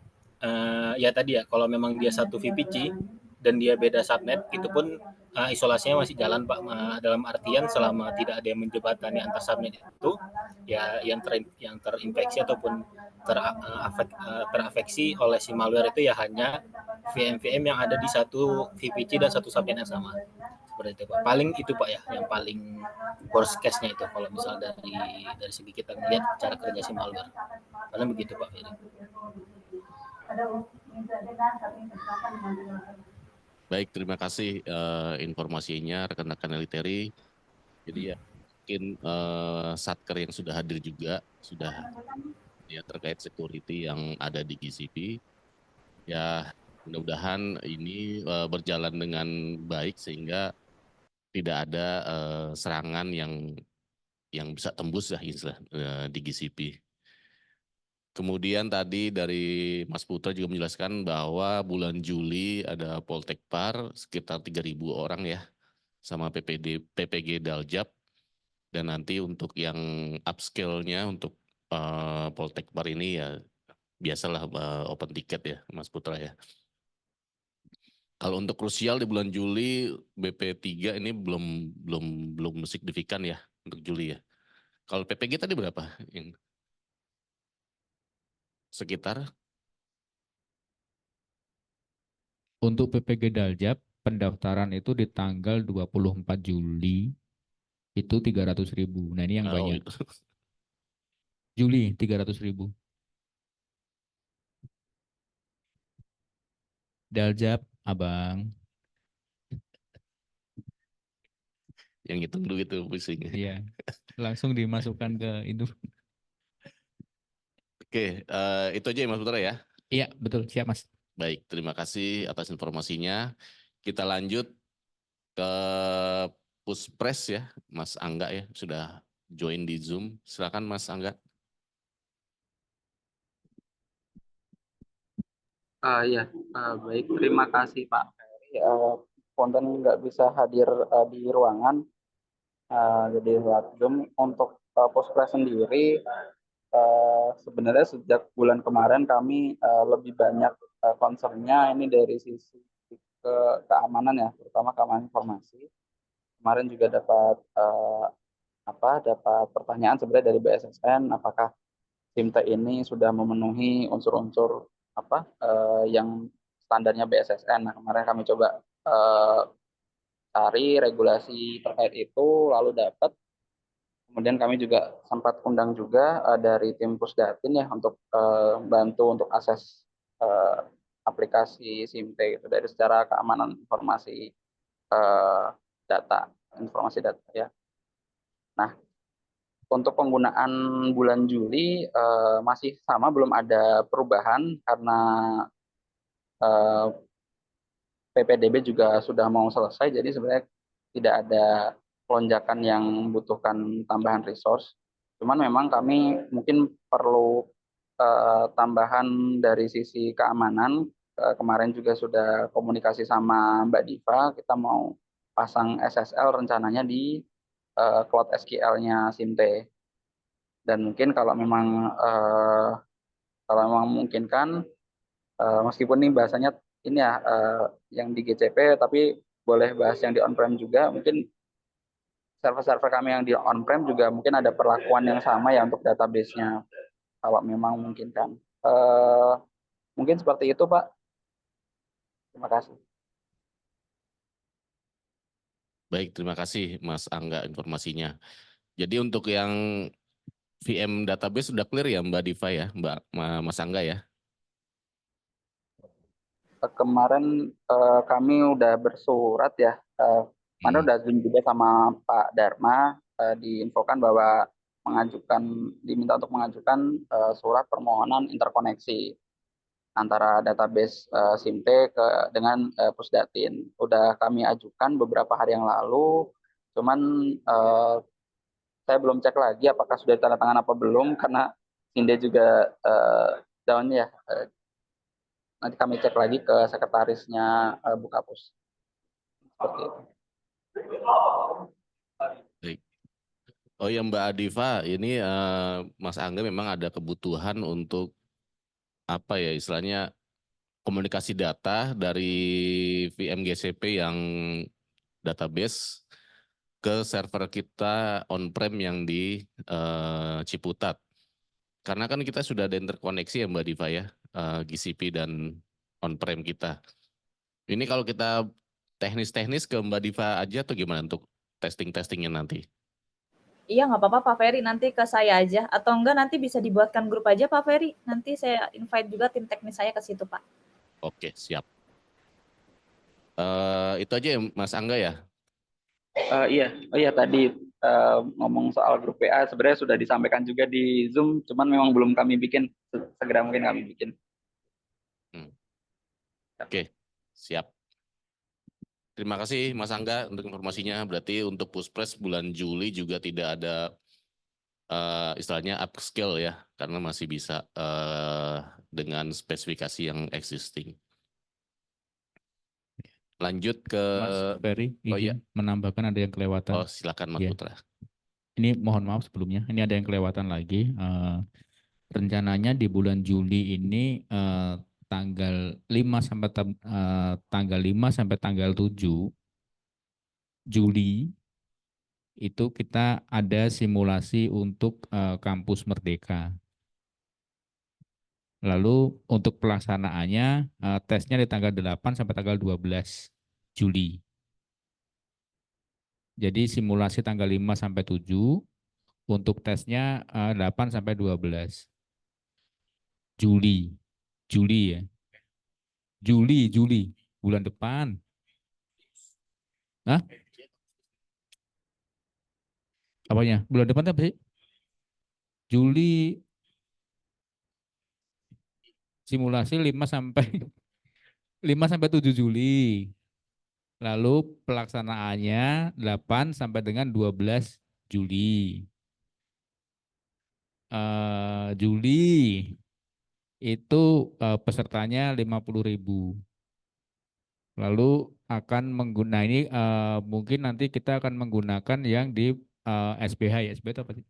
ya tadi ya, kalau memang dia satu VPC dan dia beda subnet, itu pun isolasinya masih jalan Pak. Dalam artian selama tidak ada yang menjembatani antar subnet itu, ya yang terinfeksi ataupun terafeksi oleh si malware itu ya hanya VM-VM yang ada di satu VPC dan satu subnet yang sama. Seperti itu Pak. Paling itu Pak ya, yang paling worst case-nya itu kalau misal dari segi kita melihat cara kerja si malware. Paling begitu Pak Ferry. Baik, terima kasih informasinya rekan-rekan Eliteri. Jadi ya mungkin satker yang sudah hadir juga sudah ya terkait security yang ada di GCP. Ya mudah-mudahan ini berjalan dengan baik sehingga tidak ada serangan yang bisa tembus lah di GCP. Kemudian tadi dari Mas Putra juga menjelaskan bahwa bulan Juli ada Poltekpar sekitar 3.000 orang ya, sama PPG Daljab. Dan nanti untuk yang upscale-nya untuk Poltekpar ini ya biasalah open ticket ya Mas Putra ya. Kalau untuk krusial di bulan Juli BP3 ini belum signifikan ya untuk Juli ya. Kalau PPG tadi berapa? Sekitar? Untuk PPG Daljab, pendaftaran itu di tanggal 24 Juli itu 300.000. Nah ini yang banyak. Itu. Juli 300.000. Daljab, abang. Yang hitung duit itu pusing. Iya, langsung dimasukkan ke itu. Oke, itu aja ya Mas Putra ya? Iya, betul. Siap Mas. Baik, terima kasih atas informasinya. Kita lanjut ke Puspres ya, Mas Angga ya, sudah join di Zoom. Silakan Mas Angga. Iya, baik. Terima kasih Pak Ferry. Konten nggak bisa hadir di ruangan, jadi lewat Zoom. Untuk Postpres sendiri, sebenarnya sejak bulan kemarin kami lebih banyak concernnya ini dari sisi keamanan ya, terutama keamanan informasi. Kemarin juga dapat dapat pertanyaan sebenarnya dari BSSN, apakah SIMT ini sudah memenuhi unsur-unsur yang standarnya BSSN. Nah, kemarin kami coba cari regulasi terkait itu, lalu dapat. Kemudian kami juga sempat undang juga dari tim Pusdatin ya untuk bantu untuk akses aplikasi SIMT itu dari secara keamanan informasi informasi data ya. Nah, untuk penggunaan bulan Juli masih sama, belum ada perubahan karena PPDB juga sudah mau selesai, jadi sebenarnya tidak ada lonjakan yang membutuhkan tambahan resource. Cuman memang kami mungkin perlu tambahan dari sisi keamanan. Kemarin juga sudah komunikasi sama Mbak Diva, kita mau pasang SSL rencananya di Cloud SQL-nya SIMT. Dan mungkin kalau memang kalau memang memungkinkan, meskipun ini bahasanya ini ya yang di GCP, tapi boleh bahas yang di on-prem juga. Mungkin server-server kami yang di on-prem juga mungkin ada perlakuan yang sama ya untuk database-nya, kalau memang memungkinkan. Mungkin seperti itu, Pak. Terima kasih. Baik, terima kasih Mas Angga informasinya. Jadi untuk yang VM database sudah clear ya Mbak Diva ya, Mas Angga ya? Kemarin kami udah bersurat ya, kemarin udah Zoom juga sama Pak Dharma, diinfokan bahwa diminta untuk mengajukan surat permohonan interkoneksi antara database SIMT dengan Pusdatin. Udah kami ajukan beberapa hari yang lalu, cuman saya belum cek lagi apakah sudah ditandatangan apa belum, karena SINDE juga down ya. Nanti kami cek lagi ke sekretarisnya Bukapus. Seperti itu. Baik. Oh ya Mbak Adifa, ini Mas Angga memang ada kebutuhan untuk apa ya istilahnya komunikasi data dari VM GCP yang database ke server kita on-prem yang di Ciputat. Karena kan kita sudah ada interkoneksi ya Mbak Diva ya, GCP dan on-prem kita. Ini kalau kita teknis-teknis ke Mbak Diva aja atau gimana untuk testing-testingnya nanti? Iya, nggak apa-apa Pak Ferry, nanti ke saya aja. Atau enggak nanti bisa dibuatkan grup aja Pak Ferry. Nanti saya invite juga tim teknis saya ke situ Pak. Oke, siap. Itu aja ya Mas Angga ya? Iya tadi ngomong soal grup PA sebenarnya sudah disampaikan juga di Zoom, cuman memang belum kami bikin, segera mungkin kami bikin. Oke, siap. Terima kasih Mas Angga untuk informasinya. Berarti untuk Puspres bulan Juli juga tidak ada istilahnya upscale ya, karena masih bisa dengan spesifikasi yang existing. Lanjut ke Mas Ferry, izin menambahkan ada yang kelewatan. Oh silakan Mas Putra. Ini mohon maaf sebelumnya, ini ada yang kelewatan lagi. Rencananya di bulan Juli ini tanggal 5 sampai tanggal 7 Juli itu kita ada simulasi untuk kampus Merdeka. Lalu untuk pelaksanaannya tesnya di tanggal 8 sampai tanggal 12 Juli. Jadi simulasi tanggal 5 sampai 7, untuk tesnya 8 sampai 12 Juli. Juli ya. Juli bulan depan. Hah? Apanya? Bulan depan apa sih? Juli simulasi 5 sampai 7 Juli. Lalu pelaksanaannya 8 sampai dengan 12 Juli. Juli itu pesertanya 50.000. Lalu akan menggunakan ini mungkin nanti kita akan menggunakan yang di SBH ya. SBH itu apa sih?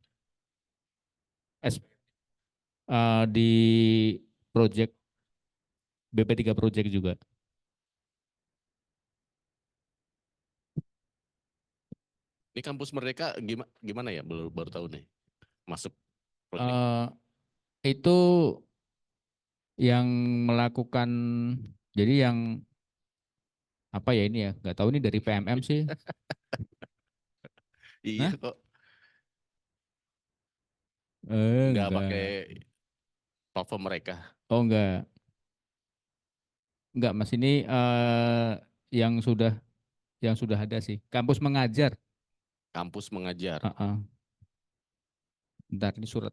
Di project BP3 project juga. Ini kampus Merdeka gimana ya? Baru tahu nih. Masuk project. Itu yang melakukan, jadi yang apa ya ini ya? Nggak tahu ini dari PMM sih. Iya kok. Enggak pakai platform mereka. Oh enggak. Enggak Mas, ini yang sudah ada sih. Kampus mengajar. Kampus mengajar. Bentar ini surat.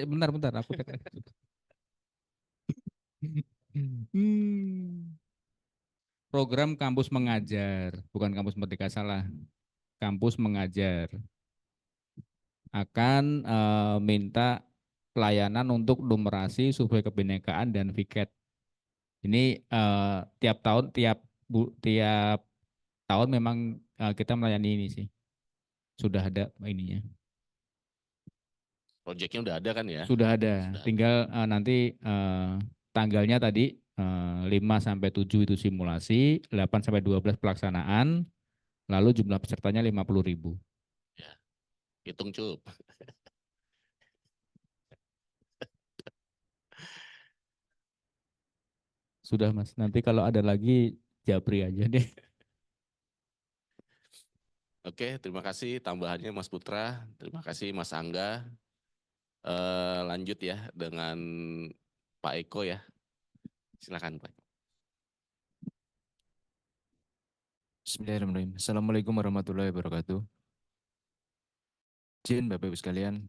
Bentar aku cek. Program kampus mengajar, bukan kampus Merdeka, salah. Kampus mengajar akan minta pelayanan untuk numerasi, survei kebinekaan dan VCAT. Ini tiap tahun memang kita melayani ini sih. Sudah ada ininya. Projectnya udah ada kan ya? Sudah ada, tinggal nanti tanggalnya tadi 5 sampai 7 itu simulasi, 8 sampai 12 pelaksanaan, lalu jumlah pesertanya 50.000. Ya. Hitung cup. Sudah Mas, nanti kalau ada lagi japri aja deh. Oke, terima kasih tambahannya Mas Putra, terima kasih Mas Angga. Lanjut ya dengan Pak Eko ya. Silakan Pak. Bismillahirrahmanirrahim. Assalamualaikum warahmatullahi wabarakatuh. Izin Bapak Ibu sekalian,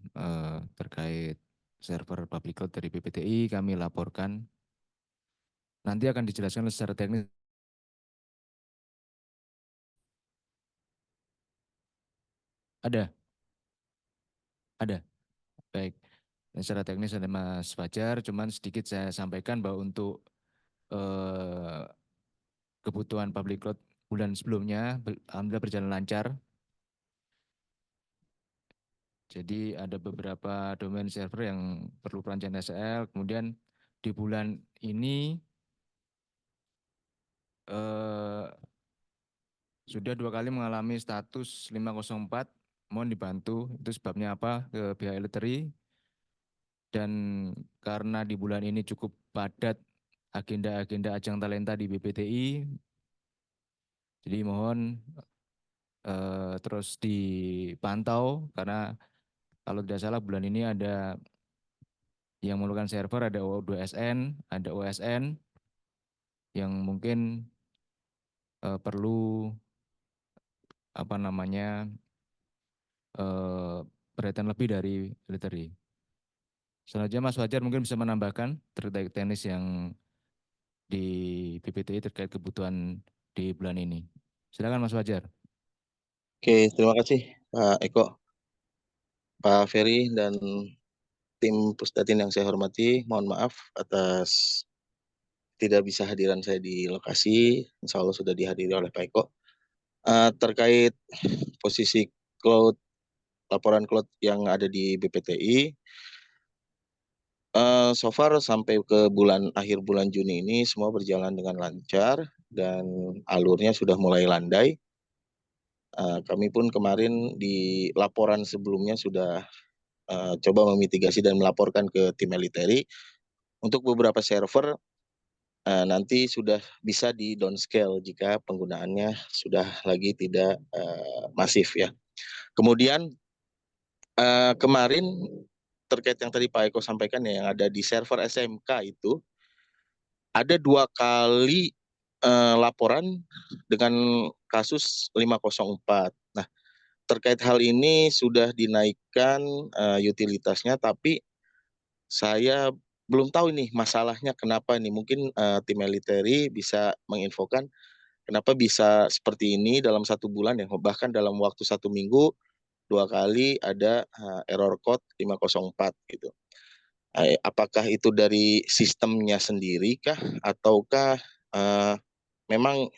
terkait server public cloud dari BPTI kami laporkan. Nanti akan dijelaskan secara teknis. Ada? Ada? Baik. Dan secara teknis ada Mas Fajar, cuman sedikit saya sampaikan bahwa untuk kebutuhan public cloud bulan sebelumnya, alhamdulillah berjalan lancar. Jadi ada beberapa domain server yang perlu perancangan SL, kemudian di bulan ini sudah 2 kali mengalami status 504, mohon dibantu, itu sebabnya apa ke pihak Elitery. Dan karena di bulan ini cukup padat agenda-agenda ajang talenta di BPTI, jadi mohon terus dipantau, karena kalau tidak salah bulan ini ada yang memerlukan server, ada O2SN, ada OSN, yang mungkin perlu apa namanya perhatian lebih dari Elitery. Selanjutnya Mas Fajar mungkin bisa menambahkan terkait teknis yang di BPTI terkait kebutuhan di bulan ini. Silakan Mas Fajar. Oke, terima kasih Pak Eko, Pak Ferry, dan tim Pusdatin yang saya hormati. Mohon maaf atas tidak bisa hadiran saya di lokasi. Insya Allah sudah dihadiri oleh Pak Eko. Terkait posisi cloud, laporan cloud yang ada di BPTI, so far sampai ke akhir bulan Juni ini semua berjalan dengan lancar dan alurnya sudah mulai landai. Kami pun kemarin di laporan sebelumnya sudah coba memitigasi dan melaporkan ke tim Elitery untuk beberapa server nanti sudah bisa di downscale jika penggunaannya sudah lagi tidak masif ya. Kemudian kemarin terkait yang tadi Pak Eko sampaikan ya, yang ada di server SMK itu ada 2 kali laporan dengan kasus 504. Nah, terkait hal ini sudah dinaikkan utilitasnya, tapi saya belum tahu nih masalahnya kenapa nih. Mungkin tim Elitery bisa menginfokan kenapa bisa seperti ini dalam 1 bulan ya, bahkan dalam waktu 1 minggu 2 kali ada error code 504 gitu. Apakah itu dari sistemnya sendiri kah, ataukah memang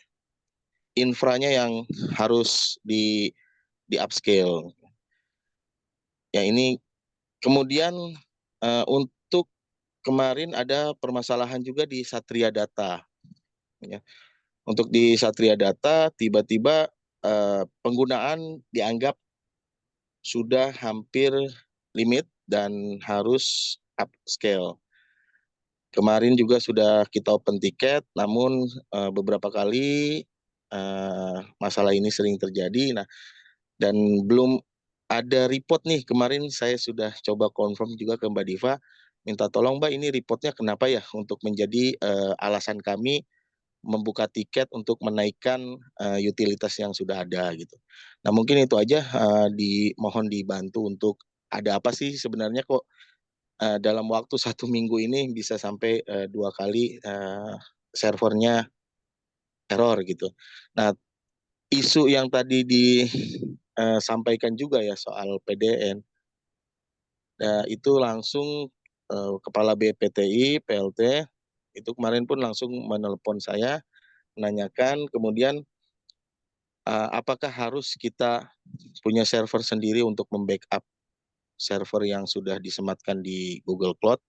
infranya yang harus di upscale? Ya ini kemudian untuk kemarin ada permasalahan juga di Satria Data. Ya. Untuk di Satria Data tiba-tiba penggunaan dianggap sudah hampir limit dan harus upscale. Kemarin juga sudah kita open tiket, namun beberapa kali masalah ini sering terjadi. Nah, dan belum ada report nih. Kemarin saya sudah coba confirm juga ke Mbak Diva, minta tolong Mbak, ini reportnya kenapa ya, untuk menjadi alasan kami membuka tiket untuk menaikkan utilitas yang sudah ada gitu. Nah mungkin itu aja, dimohon dibantu untuk ada apa sih sebenarnya kok dalam waktu 1 minggu ini bisa sampai 2 kali servernya error gitu. Nah isu yang tadi disampaikan juga ya soal PDN, itu langsung Kepala BPTI, PLT, itu kemarin pun langsung menelepon saya, menanyakan kemudian apakah harus kita punya server sendiri untuk membackup server yang sudah disematkan di Google Cloud.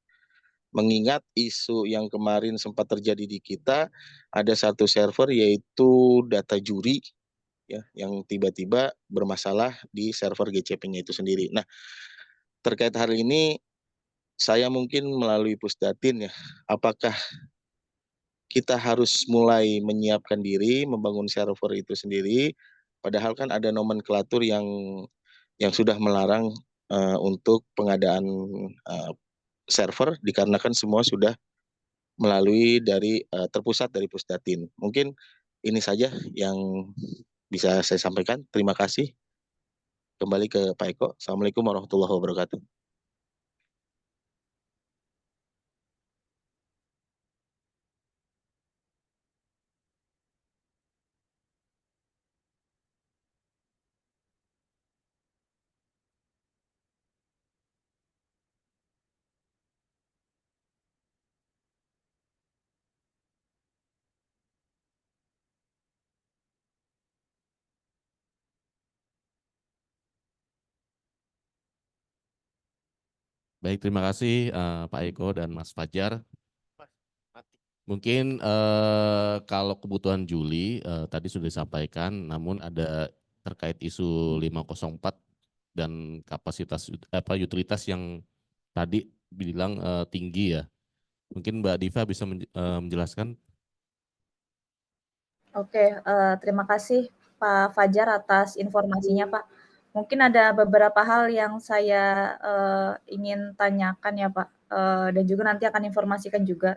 Mengingat isu yang kemarin sempat terjadi di kita, ada satu server yaitu data juri ya yang tiba-tiba bermasalah di server GCP-nya itu sendiri. Nah, terkait hal ini saya mungkin melalui Pusdatin ya, apakah kita harus mulai menyiapkan diri membangun server itu sendiri, padahal kan ada nomenklatur yang sudah melarang untuk pengadaan server dikarenakan semua sudah melalui dari terpusat dari Pusdatin. Mungkin ini saja yang bisa saya sampaikan. Terima kasih. Kembali ke Pak Eko. Assalamualaikum warahmatullahi wabarakatuh. Baik, terima kasih Pak Eko dan Mas Fajar. Mungkin kalau kebutuhan Juli tadi sudah disampaikan, namun ada terkait isu 504 dan kapasitas utilitas yang tadi bilang tinggi ya. Mungkin Mbak Diva bisa menjelaskan. Oke, terima kasih Pak Fajar atas informasinya, Pak. Mungkin ada beberapa hal yang saya ingin tanyakan ya, Pak, dan juga nanti akan informasikan juga.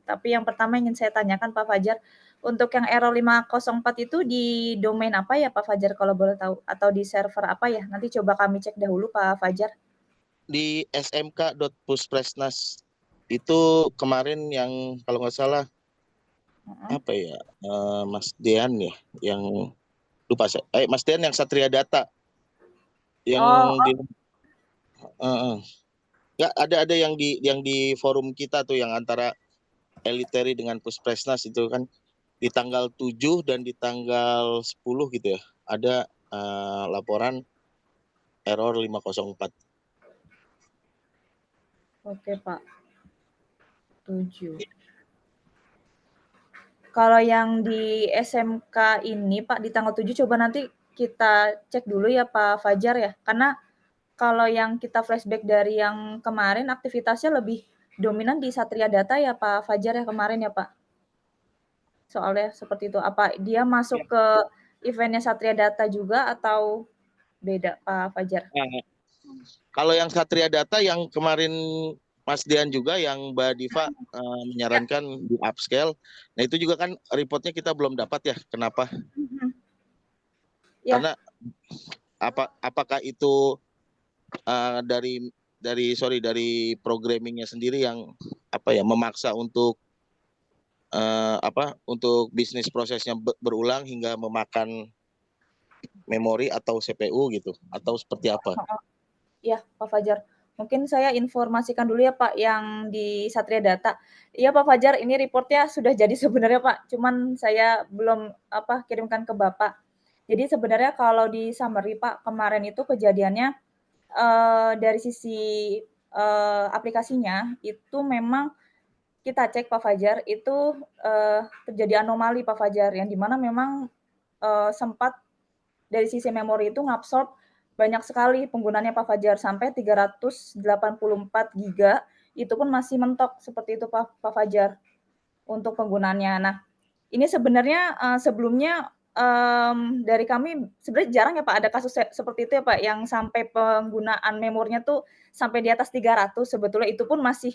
Tapi yang pertama ingin saya tanyakan Pak Fajar, untuk yang error 504 itu di domain apa ya Pak Fajar kalau boleh tahu? Atau di server apa ya? Nanti coba kami cek dahulu Pak Fajar. Di smk.puspresnas itu kemarin yang kalau nggak salah apa ya Mas Dean ya yang lupa saya. Mas Dean yang Satria Data yang nggak ada yang di forum kita tuh yang antara Eliteri dengan Puspresnas itu kan di tanggal 7 dan di tanggal 10 gitu ya ada laporan error 504. Oke Pak, 7. Kalau yang di SMK ini Pak di tanggal 7 coba nanti kita cek dulu ya Pak Fajar ya, karena kalau yang kita flashback dari yang kemarin aktivitasnya lebih dominan di Satria Data ya Pak Fajar ya kemarin ya Pak? Soalnya seperti itu, apa dia masuk ke eventnya Satria Data juga atau beda Pak Fajar? Kalau yang Satria Data yang kemarin Mas Dian juga yang Mbak Diva menyarankan di upscale. Nah itu juga kan reportnya kita belum dapat ya. Kenapa? Karena apakah itu dari programmingnya sendiri yang memaksa untuk untuk bisnis prosesnya berulang hingga memakan memori atau CPU gitu atau seperti apa? Iya Pak Fajar, mungkin saya informasikan dulu ya Pak yang di Satria Data. Iya Pak Fajar, ini reportnya sudah jadi sebenarnya Pak, cuman saya belum kirimkan ke Bapak. Jadi sebenarnya kalau di summary Pak, kemarin itu kejadiannya dari sisi aplikasinya itu memang kita cek Pak Fajar itu terjadi anomali Pak Fajar yang dimana memang sempat dari sisi memori itu ngabsorb banyak sekali penggunaannya Pak Fajar sampai 384 giga itu pun masih mentok seperti itu Pak Fajar untuk penggunaannya. Nah, ini sebenarnya sebelumnya dari kami sebenarnya jarang ya Pak ada kasus seperti itu ya Pak yang sampai penggunaan memorinya tuh sampai di atas 300 sebetulnya itu pun masih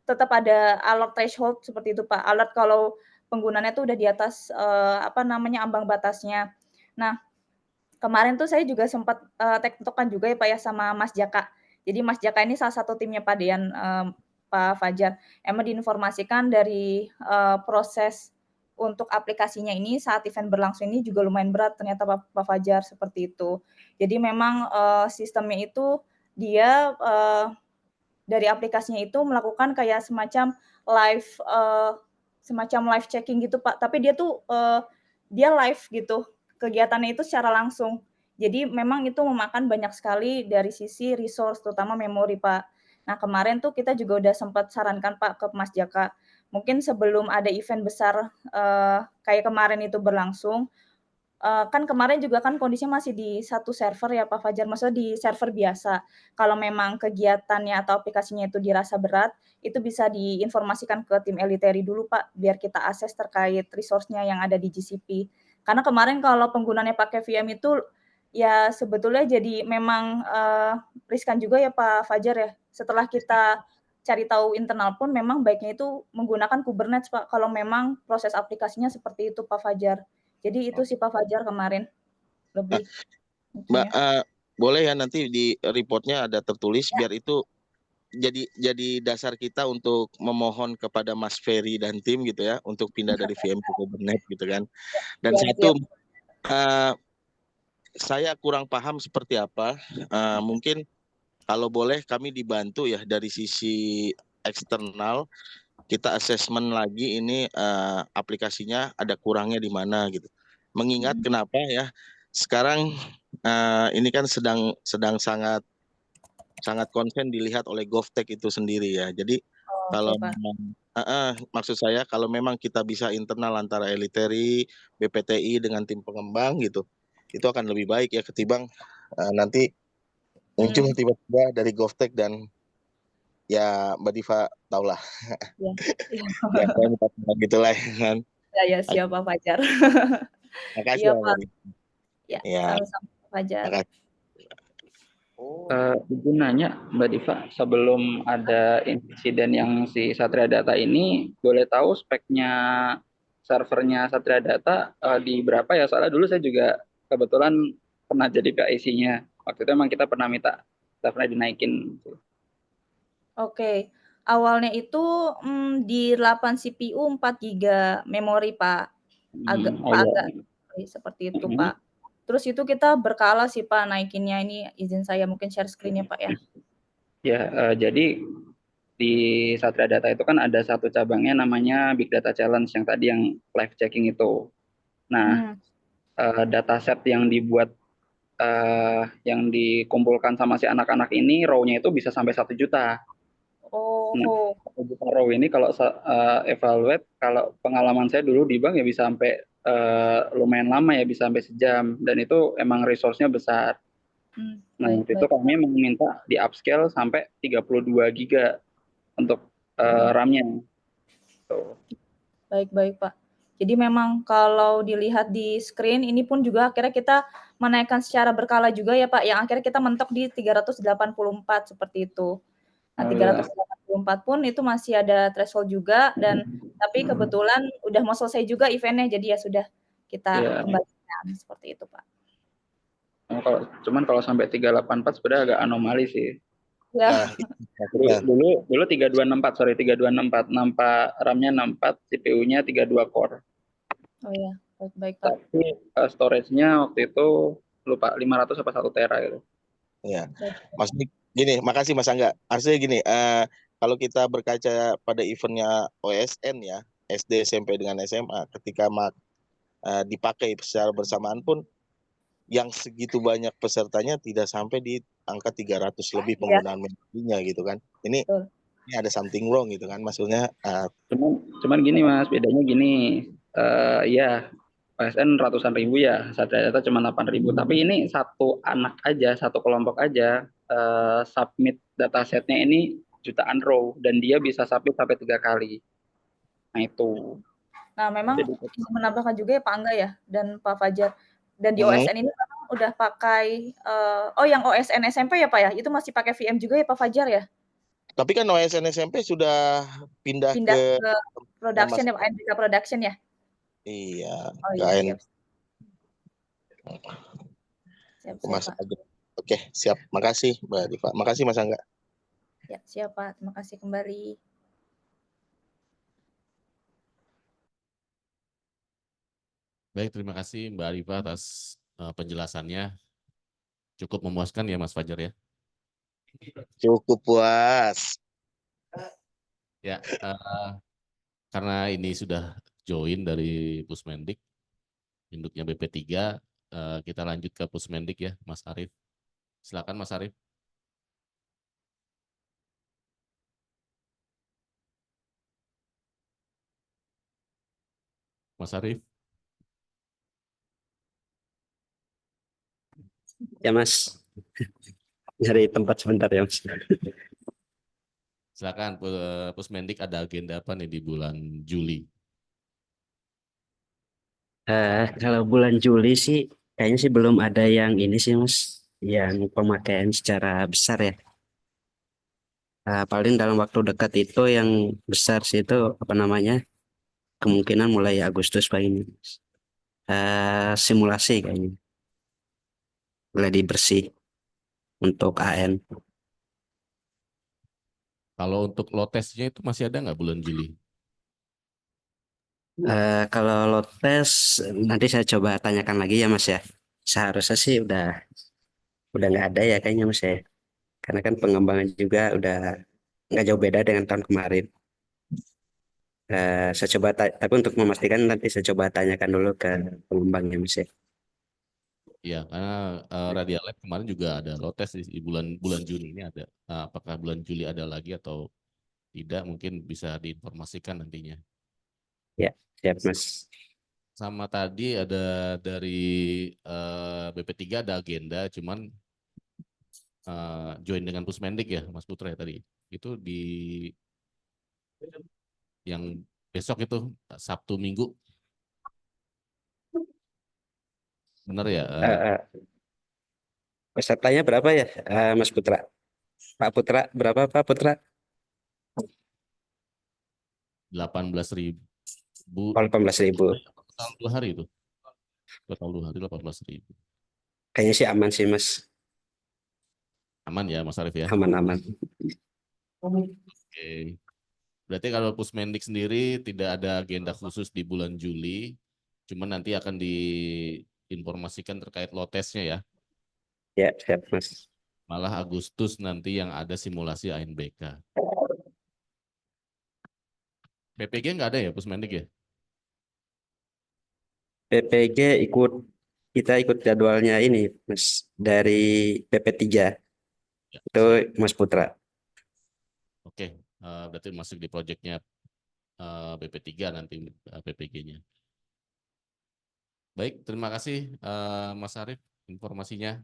tetap ada alert threshold seperti itu Pak. Alert kalau penggunaannya tuh udah di atas ambang batasnya. Nah, kemarin tuh saya juga sempat tektokan juga ya Pak ya sama Mas Jaka. Jadi Mas Jaka ini salah satu timnya Pak Dean, Pak Fajar. Emang diinformasikan dari proses untuk aplikasinya ini saat event berlangsung ini juga lumayan berat ternyata Pak Fajar seperti itu. Jadi memang sistemnya itu dia dari aplikasinya itu melakukan kayak semacam live checking gitu Pak. Tapi dia tuh dia live gitu kegiatannya itu secara langsung. Jadi memang itu memakan banyak sekali dari sisi resource, terutama memori, Pak. Nah, kemarin tuh kita juga udah sempat sarankan, Pak, ke Mas Jaka, mungkin sebelum ada event besar, kayak kemarin itu berlangsung, kan kemarin juga kan kondisinya masih di satu server ya, Pak Fajar, maksudnya di server biasa. Kalau memang kegiatannya atau aplikasinya itu dirasa berat, itu bisa diinformasikan ke tim Eliteri dulu, Pak, biar kita akses terkait resource-nya yang ada di GCP. Karena kemarin kalau penggunaannya pakai VM itu, ya sebetulnya jadi memang, riskan juga ya, Pak Fajar ya. Setelah kita cari tahu internal pun memang baiknya itu menggunakan Kubernetes, Pak, kalau memang proses aplikasinya seperti itu, Pak Fajar. Jadi itu sih Pak Fajar kemarin, lebih Mbak, infonya. boleh ya nanti di reportnya ada tertulis Ya. biar itu jadi dasar kita untuk memohon kepada Mas Ferry dan tim gitu ya untuk pindah dari VM ke Kubernetes gitu kan. Dan Siap satu, siap. saya kurang paham seperti apa. Mungkin kalau boleh kami dibantu ya dari sisi eksternal kita asesmen lagi ini aplikasinya ada kurangnya di mana gitu. Mengingat kenapa ya sekarang ini kan sedang sangat konsen dilihat oleh GovTech itu sendiri ya. Jadi Oh, kalau oke, Pak. memang maksud saya kalau memang kita bisa internal antara Eliteri, BPTI dengan tim pengembang gitu, itu akan lebih baik ya ketimbang nanti muncul tiba-tiba dari GovTech dan ya Mbak Diva tahulah. Iya. Ya, saya minta maaf gitulah kan. Ya ya, siap Pak Fajar. Makasih Iya, ya, Mbak Pak. Diva. Ya, Ya, sama-sama Pak Fajar. makasih. Ibu nanya Mbak Diva, sebelum ada insiden yang si Satria Data ini, boleh tahu speknya servernya Satria Data di berapa ya? Soalnya dulu saya juga kebetulan pernah jadi PIC-nya. Waktu itu emang kita pernah minta servernya dinaikin. Oke. Awalnya itu di 8 CPU 4 GB memori, Pak. Agak seperti itu, Pak. Terus itu kita berkala sih, Pak, naikinnya. Ini izin saya mungkin share screen-nya, Pak ya. Ya, jadi di Satria Data itu kan ada satu cabangnya namanya Big Data Challenge yang tadi yang live checking itu. Nah, dataset yang dibuat yang dikumpulkan sama si anak-anak ini row-nya itu bisa sampai 1 juta. Nah, 1 juta row ini kalau evaluate, kalau pengalaman saya dulu di bank ya bisa sampai lumayan lama ya, bisa sampai sejam, dan itu emang resource-nya besar. Nah, waktu itu kami meminta di upscale sampai 32 giga untuk RAM-nya. Baik, Pak. Jadi memang kalau dilihat di screen ini pun juga akhirnya kita menaikkan secara berkala juga ya, Pak, yang akhirnya kita mentok di 384 seperti itu. Nah, 384 pun itu masih ada threshold juga dan tapi kebetulan udah mau selesai juga event-nya, jadi ya sudah kita kembalikan seperti itu, Pak. Cuman kalau sampai 384 sebenarnya agak anomali sih. Ya. Dulu 3264, nampak RAM-nya 64, CPU-nya 32 core. Oh ya, baik Pak. Tapi storage-nya waktu itu lupa 500 apa 1 tera gitu. Ya, maksudnya gini, makasih Mas Angga. Artinya gini, kalau kita berkaca pada eventnya OSN ya, SD, SMP dengan SMA, ketika dipakai secara bersamaan pun, yang segitu banyak pesertanya tidak sampai di angka 300 lebih penggunaan memorinya gitu kan. Ini ada something wrong gitu kan, maksudnya. Cuman gini Mas, bedanya gini, ya OSN ratusan ribu ya, Satria Data cuma 8.000, tapi ini satu anak aja, satu kelompok aja submit datasetnya ini jutaan row dan dia bisa submit sampai 3 kali. Nah itu. Nah memang bisa menambahkan juga ya Pak Angga ya dan Pak Fajar. Dan di OSN ini memang udah pakai yang OSN SMP ya Pak ya, itu masih pakai VM juga ya Pak Fajar ya? Tapi kan OSN SMP sudah pindah ke production ya Pak, NPK production ya? Iya. Oh iya, siap. Mas Angga. Oke, siap. Makasih Mbak Diva. Makasih Mas Angga. Ya, siap Pak. Terima kasih kembali. Baik, terima kasih Mbak Arifah atas penjelasannya. Cukup memuaskan ya Mas Fajar ya? Cukup puas. Ya, karena ini sudah join dari Pusmendik, induknya BP3, kita lanjut ke Pusmendik ya, Mas Arief. Silakan Mas Arief. Mas Arief. Ya Mas, cari tempat sebentar ya Mas. Silakan Pusmendik ada agenda apa nih di bulan Juli? Kalau bulan Juli sih kayaknya sih belum ada yang ini sih Mas, yang pemakaian secara besar ya. Paling dalam waktu dekat itu yang besar sih itu apa namanya, kemungkinan mulai Agustus paling simulasi kayaknya, gladi bersih untuk AN. Kalau untuk lotesnya itu masih ada nggak bulan Juli? Kalau lot tes nanti saya coba tanyakan lagi ya Mas ya. Seharusnya sih udah nggak ada ya kayaknya Mas ya. Karena kan pengembangan juga udah nggak jauh beda dengan tahun kemarin. Saya coba tapi untuk memastikan nanti saya coba tanyakan dulu ke pengembangnya Mas ya. Iya, karena Radial Lab kemarin juga ada lotes di bulan Juni ini ada. Apakah bulan Juli ada lagi atau tidak? Mungkin bisa diinformasikan nantinya. Ya, siap Mas. Sama tadi ada dari BP3 ada agenda, cuman join dengan Pusmendik ya, Mas Putra ya tadi. Itu di yang besok itu Sabtu Minggu. Benar ya? Pesertanya berapa ya Mas Putra? Pak Putra, berapa Pak Putra? 18.000. 18.000. Total 2 hari itu. Total 2 hari 18.000. Kayaknya sih aman sih Mas. Aman ya Mas Arief ya? Aman-aman. Oke. Berarti kalau Pusmendik sendiri tidak ada agenda khusus di bulan Juli, cuman nanti akan diinformasikan terkait lotesnya ya. Ya, siap Mas. Malah Agustus nanti yang ada simulasi ANBK. PPG nggak ada ya Pusmendik ya? PPG kita ikut jadwalnya ini Mas dari PP3. Ya, itu Mas Putra. Oke, berarti masuk di proyeknya BP3 nanti PPG-nya. Baik, terima kasih Mas Arief informasinya.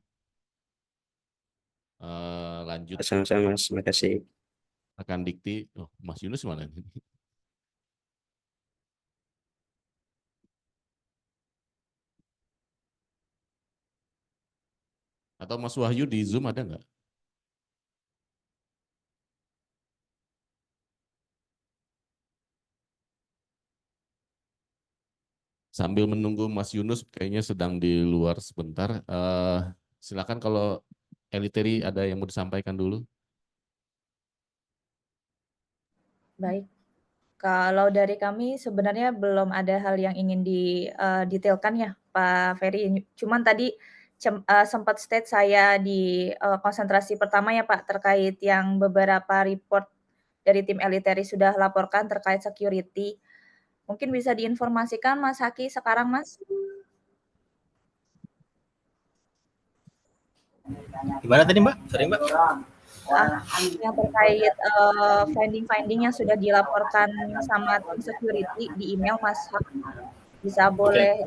Lanjut. Sama-sama Mas, terima kasih. Rekan Dikti, Mas Yunus mana ini? Atau Mas Wahyu di Zoom ada nggak? Sambil menunggu Mas Yunus kayaknya sedang di luar sebentar. Silakan kalau Eliteri ada yang mau disampaikan dulu. Baik. Kalau dari kami sebenarnya belum ada hal yang ingin didetailkan ya Pak Ferry. Cuman tadi sempat state saya di konsentrasi pertama ya Pak terkait yang beberapa report dari tim Eliteri sudah laporkan terkait security. Mungkin bisa diinformasikan Mas Haki sekarang Mas? Gimana tadi Mbak? Sorry Mbak. Yang terkait finding yang sudah dilaporkan sama tim security di email Mas Hak. Bisa boleh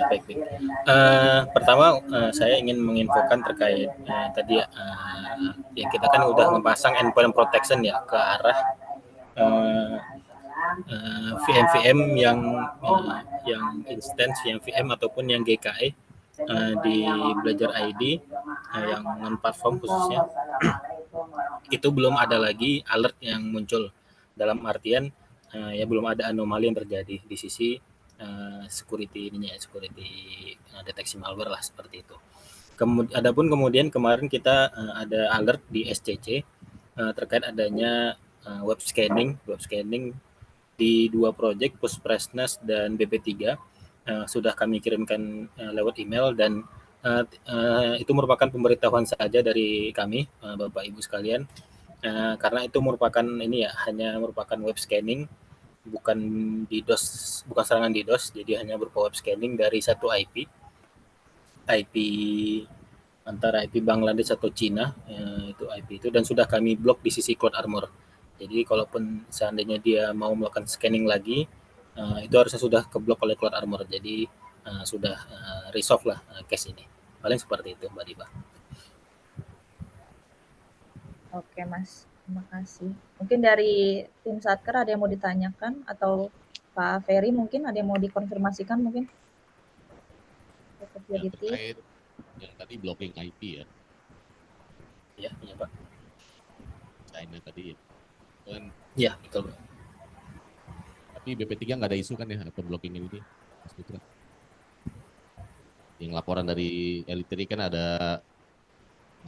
baik. Pertama saya ingin menginfokan terkait tadi ya kita kan udah ngepasang endpoint protection ya ke arah VM yang instance yang VM ataupun yang GKE di Belajar ID yang non-platform khususnya itu belum ada lagi alert yang muncul dalam artian ya belum ada anomali yang terjadi di sisi security deteksi malware lah seperti itu. Adapun kemudian kemarin kita ada alert di SCC terkait adanya web scanning di 2 proyek Puspresnas dan BP3 sudah kami kirimkan lewat email dan itu merupakan pemberitahuan saja dari kami Bapak Ibu sekalian karena itu merupakan hanya merupakan web scanning bukan DDoS, bukan serangan DDoS, jadi hanya berupa web scanning dari satu IP antara IP Bangladesh atau Cina, itu IP itu, dan sudah kami blok di sisi Cloud Armor. Jadi kalaupun seandainya dia mau melakukan scanning lagi, itu harusnya sudah keblok oleh Cloud Armor. Jadi sudah resolve lah case ini. Paling seperti itu, Mbak Diva. Oke Mas, terima kasih. Mungkin dari tim Satker ada yang mau ditanyakan atau Pak Ferry mungkin ada yang mau dikonfirmasikan mungkin? Security. Terkait yang tadi blocking IP ya. Iya Pak. China tadi ya. Kan, iya betul. Tapi BP3 nggak ada isu kan ya atau blocking ini, Mas Putra? Yang laporan dari Eliteri kan ada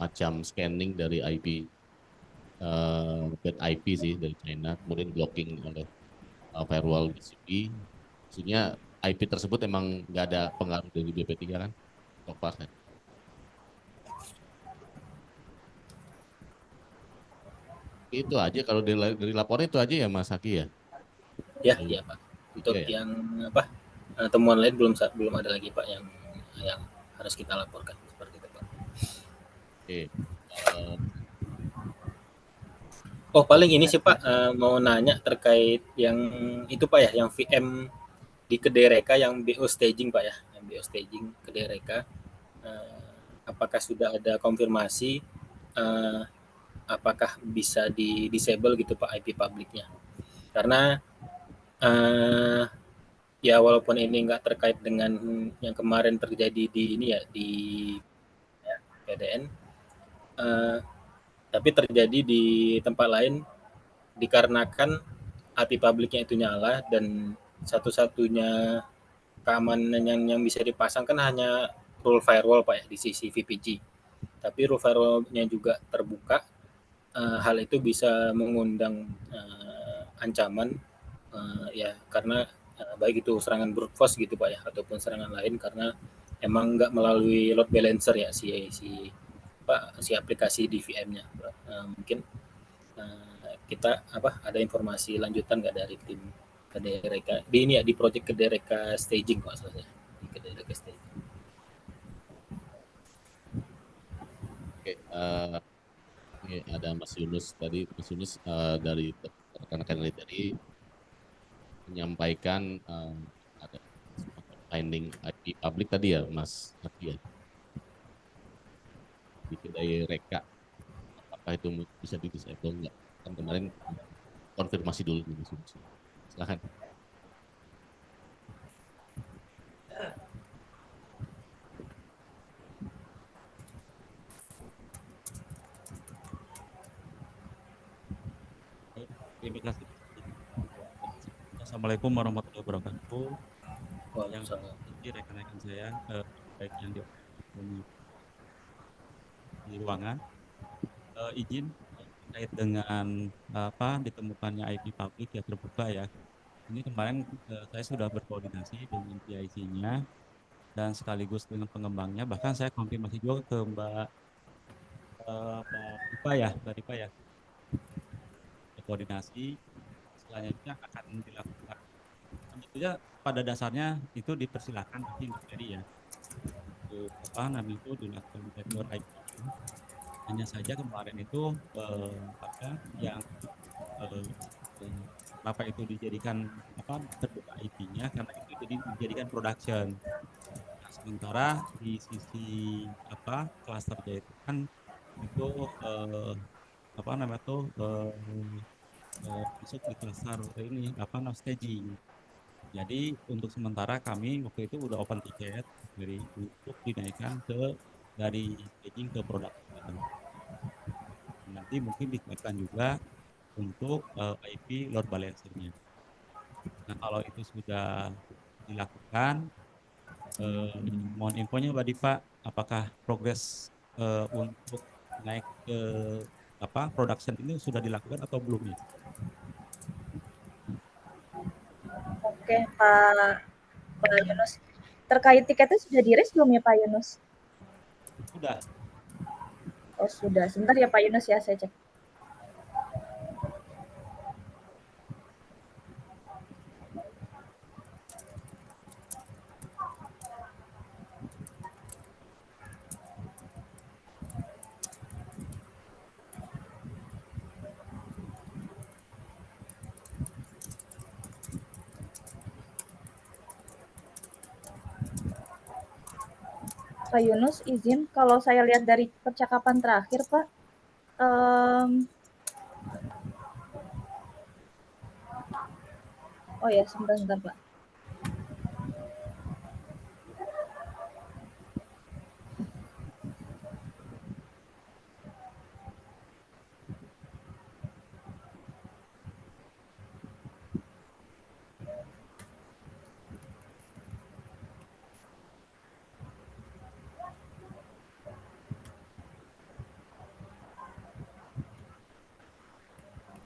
macam scanning dari IP, bad IP sih dari China, kemudian blocking oleh firewall BCP. Maksudnya IP tersebut emang nggak ada pengaruh dari BP3 kan? So far kan? Itu aja kalau dari laporan itu aja ya Mas Haki ya? Iya Pak. Untuk ya? yang apa temuan lain belum ada lagi Pak yang harus kita laporkan seperti itu Pak. Oke. Oh paling ini sih Pak, mau nanya terkait yang itu Pak ya, yang VM di Kedereka yang BO staging Pak ya, yang BO staging Kedereka, apakah sudah ada konfirmasi apakah bisa di disable gitu Pak IP publiknya? Karena ya walaupun ini nggak terkait dengan yang kemarin terjadi di ini ya di PDN, tapi terjadi di tempat lain dikarenakan IP publiknya itu nyala dan satu-satunya keamanan yang bisa dipasang kan hanya rule firewall Pak ya di sisi VPG. Tapi rule firewall-nya juga terbuka, hal itu bisa mengundang ancaman ya karena baik itu serangan brute force gitu Pak ya ataupun serangan lain karena emang nggak melalui load balancer ya si aplikasi di VM-nya. Mungkin kita ada informasi lanjutan nggak dari tim Kedereka di ini ya di project Kedereka staging Pak soalnya di Kedereka staging. Oke, ini ada Mas Yunus tadi, Mas Yunus dari rekan-rekan tadi menyampaikan ada finding IP public tadi ya Mas Haki ya. Di kedai reka, apakah itu bisa di disable enggak? Kan kemarin konfirmasi dulu Mas Yunus. Silakan. Terima kasih. Assalamualaikum warahmatullahi wabarakatuh. Yang rekan-rekan saya baik yang di ruangan, izin terkait dengan ditemukannya IP publik ya terbuka ya. Ini kemarin saya sudah berkoordinasi dengan PIC-nya dan sekaligus dengan pengembangnya. Bahkan saya konfirmasi juga ke Mbak Rifa ya. Koordinasi selanjutnya akan dilakukan. Tentunya pada dasarnya itu dipersilakan tapi jadi ya itu dilakukan teknologi IP. Hanya saja kemarin itu kenapa itu dijadikan terbuka IP-nya karena itu dijadikan production. Nah, sementara di sisi clusternya itu kan itu masuk di cluster ini staging. Jadi untuk sementara kami waktu itu udah open ticket untuk dinaikkan dari staging ke produk. Nanti mungkin dinaikkan juga untuk IP load balancer-nya. Nah kalau itu sudah dilakukan, mohon infonya Mbak Diva, apakah progres untuk naik ke production ini sudah dilakukan atau belum ya? Oke Pak Yunus, terkait tiketnya sudah di-raise belum ya Pak Yunus? Sudah. Oh sudah, sebentar ya Pak Yunus ya saya cek. Pak Yunus, izin kalau saya lihat dari percakapan terakhir, Pak. Oh ya, sebentar, Pak.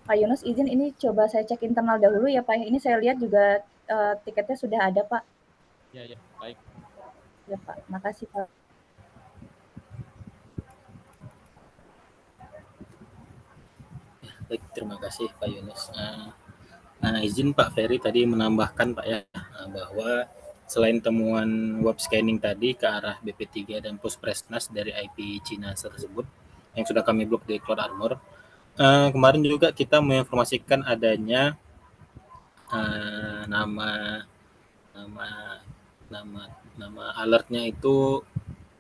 Pak Yunus, izin ini coba saya cek internal dahulu ya, Pak. Ini saya lihat juga tiketnya sudah ada, Pak. Ya, baik. Ya, Pak. Makasih, Pak. Baik, terima kasih Pak Yunus. Izin Pak Ferry tadi menambahkan Pak ya, bahwa selain temuan web scanning tadi ke arah BP3 dan Postpresnas dari IP Cina tersebut yang sudah kami blok di Cloud Armor, kemarin juga kita menginformasikan adanya nama alertnya itu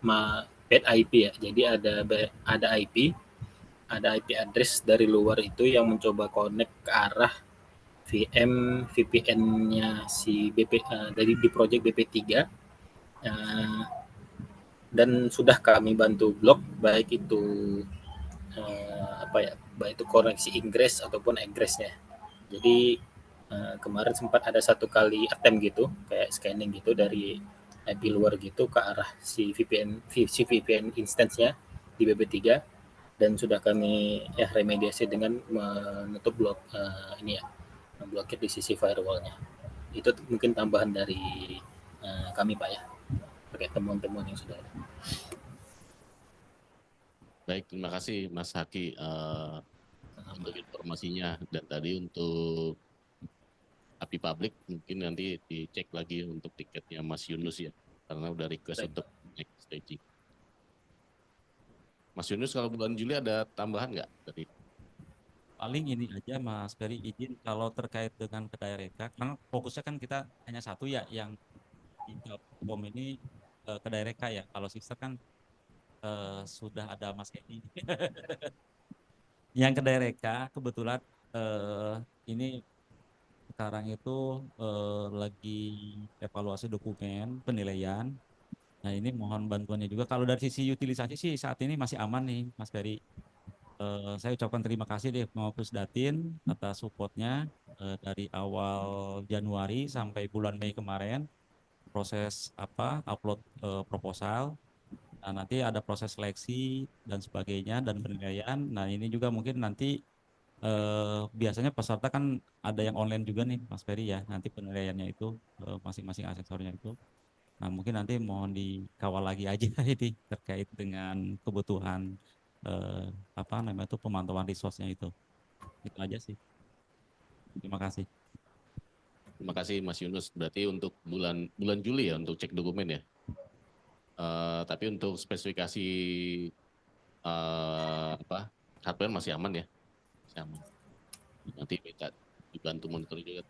bad IP ya. Jadi ada IP address dari luar itu yang mencoba connect ke arah VPN-nya si dari di project BP3, dan sudah kami bantu blok baik itu baik itu koneksi ingress ataupun egressnya. Jadi kemarin sempat ada satu kali attempt gitu kayak scanning gitu dari IP luar gitu ke arah si VPN instance-nya di BP3, dan sudah kami remediasi dengan menutup blok memblokir di sisi firewall-nya. Itu mungkin tambahan dari kami Pak ya, pakai temuan-temuan yang sudah ada. Baik, terima kasih Mas Haki untuk informasinya. Dan tadi untuk API Public mungkin nanti dicek lagi untuk tiketnya Mas Yunus ya, karena udah request Baik, untuk naik staging. Mas Yunus, kalau bulan Juli ada tambahan nggak dari? Paling ini aja Mas Ferry, izin kalau terkait dengan Kedaireka, karena fokusnya kan kita hanya satu ya, yang di Telkom ini Kedaireka ya. Kalau Sister kan sudah ada Mas Edi. Yang Kedaireka kebetulan ini sekarang itu lagi evaluasi dokumen penilaian. Nah ini mohon bantuannya juga. Kalau dari sisi utilisasi sih saat ini masih aman nih Mas Ferry. Saya ucapkan terima kasih deh mau Pusdatin atas supportnya dari awal Januari sampai bulan Mei kemarin, proses upload proposal. Nah, nanti ada proses seleksi dan sebagainya dan penilaian. Nah ini juga mungkin nanti biasanya peserta kan ada yang online juga nih Mas Ferry ya, nanti penilaiannya itu masing-masing asesornya itu. Nah mungkin nanti mohon dikawal lagi aja ini terkait dengan kebutuhan pemantauan resource-nya itu aja sih. Terima kasih. Terima kasih Mas Yunus. Berarti untuk bulan Juli ya untuk cek dokumen ya. Tapi untuk spesifikasi hardware masih aman ya. Masih aman. Nanti minta dibantu monitor juga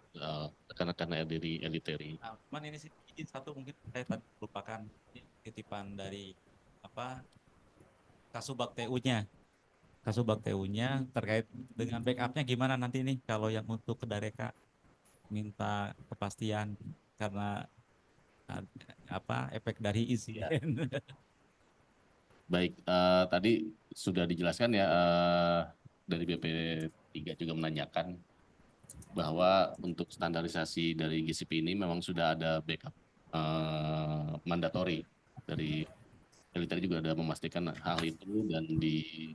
rekan-rekan dari Eliteri. Nah, cuman ini sih izin satu mungkin saya tadi lupakan titipan dari Kasubag TU-nya. Kasubag TU-nya terkait dengan backupnya gimana nanti nih kalau yang untuk Kedareka minta kepastian karena efek dari insiden. Baik, tadi sudah dijelaskan ya dari BP3 juga menanyakan bahwa untuk standarisasi dari GCP ini memang sudah ada backup mandatori dari Eliteri juga ada memastikan hal itu, dan di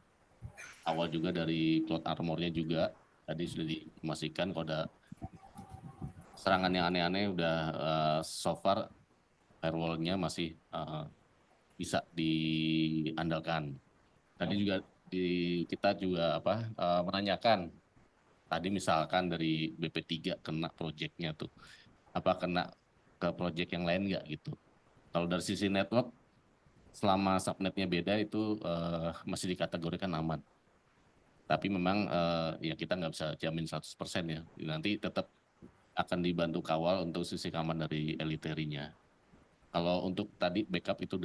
awal juga dari Cloud Armor-nya juga tadi sudah diinformasikan kalau ada serangan yang aneh-aneh udah so far firewall-nya masih bisa diandalkan. Tadi juga kita juga menanyakan tadi misalkan dari BP3 kena project-nya tuh, apa kena ke project yang lain nggak gitu. Kalau dari sisi network selama subnetnya beda itu masih dikategorikan aman. Tapi memang ya kita nggak bisa jamin 100% ya. Nanti tetap akan dibantu kawal untuk sisi keamanan dari Eliteri-nya. Kalau untuk tadi backup itu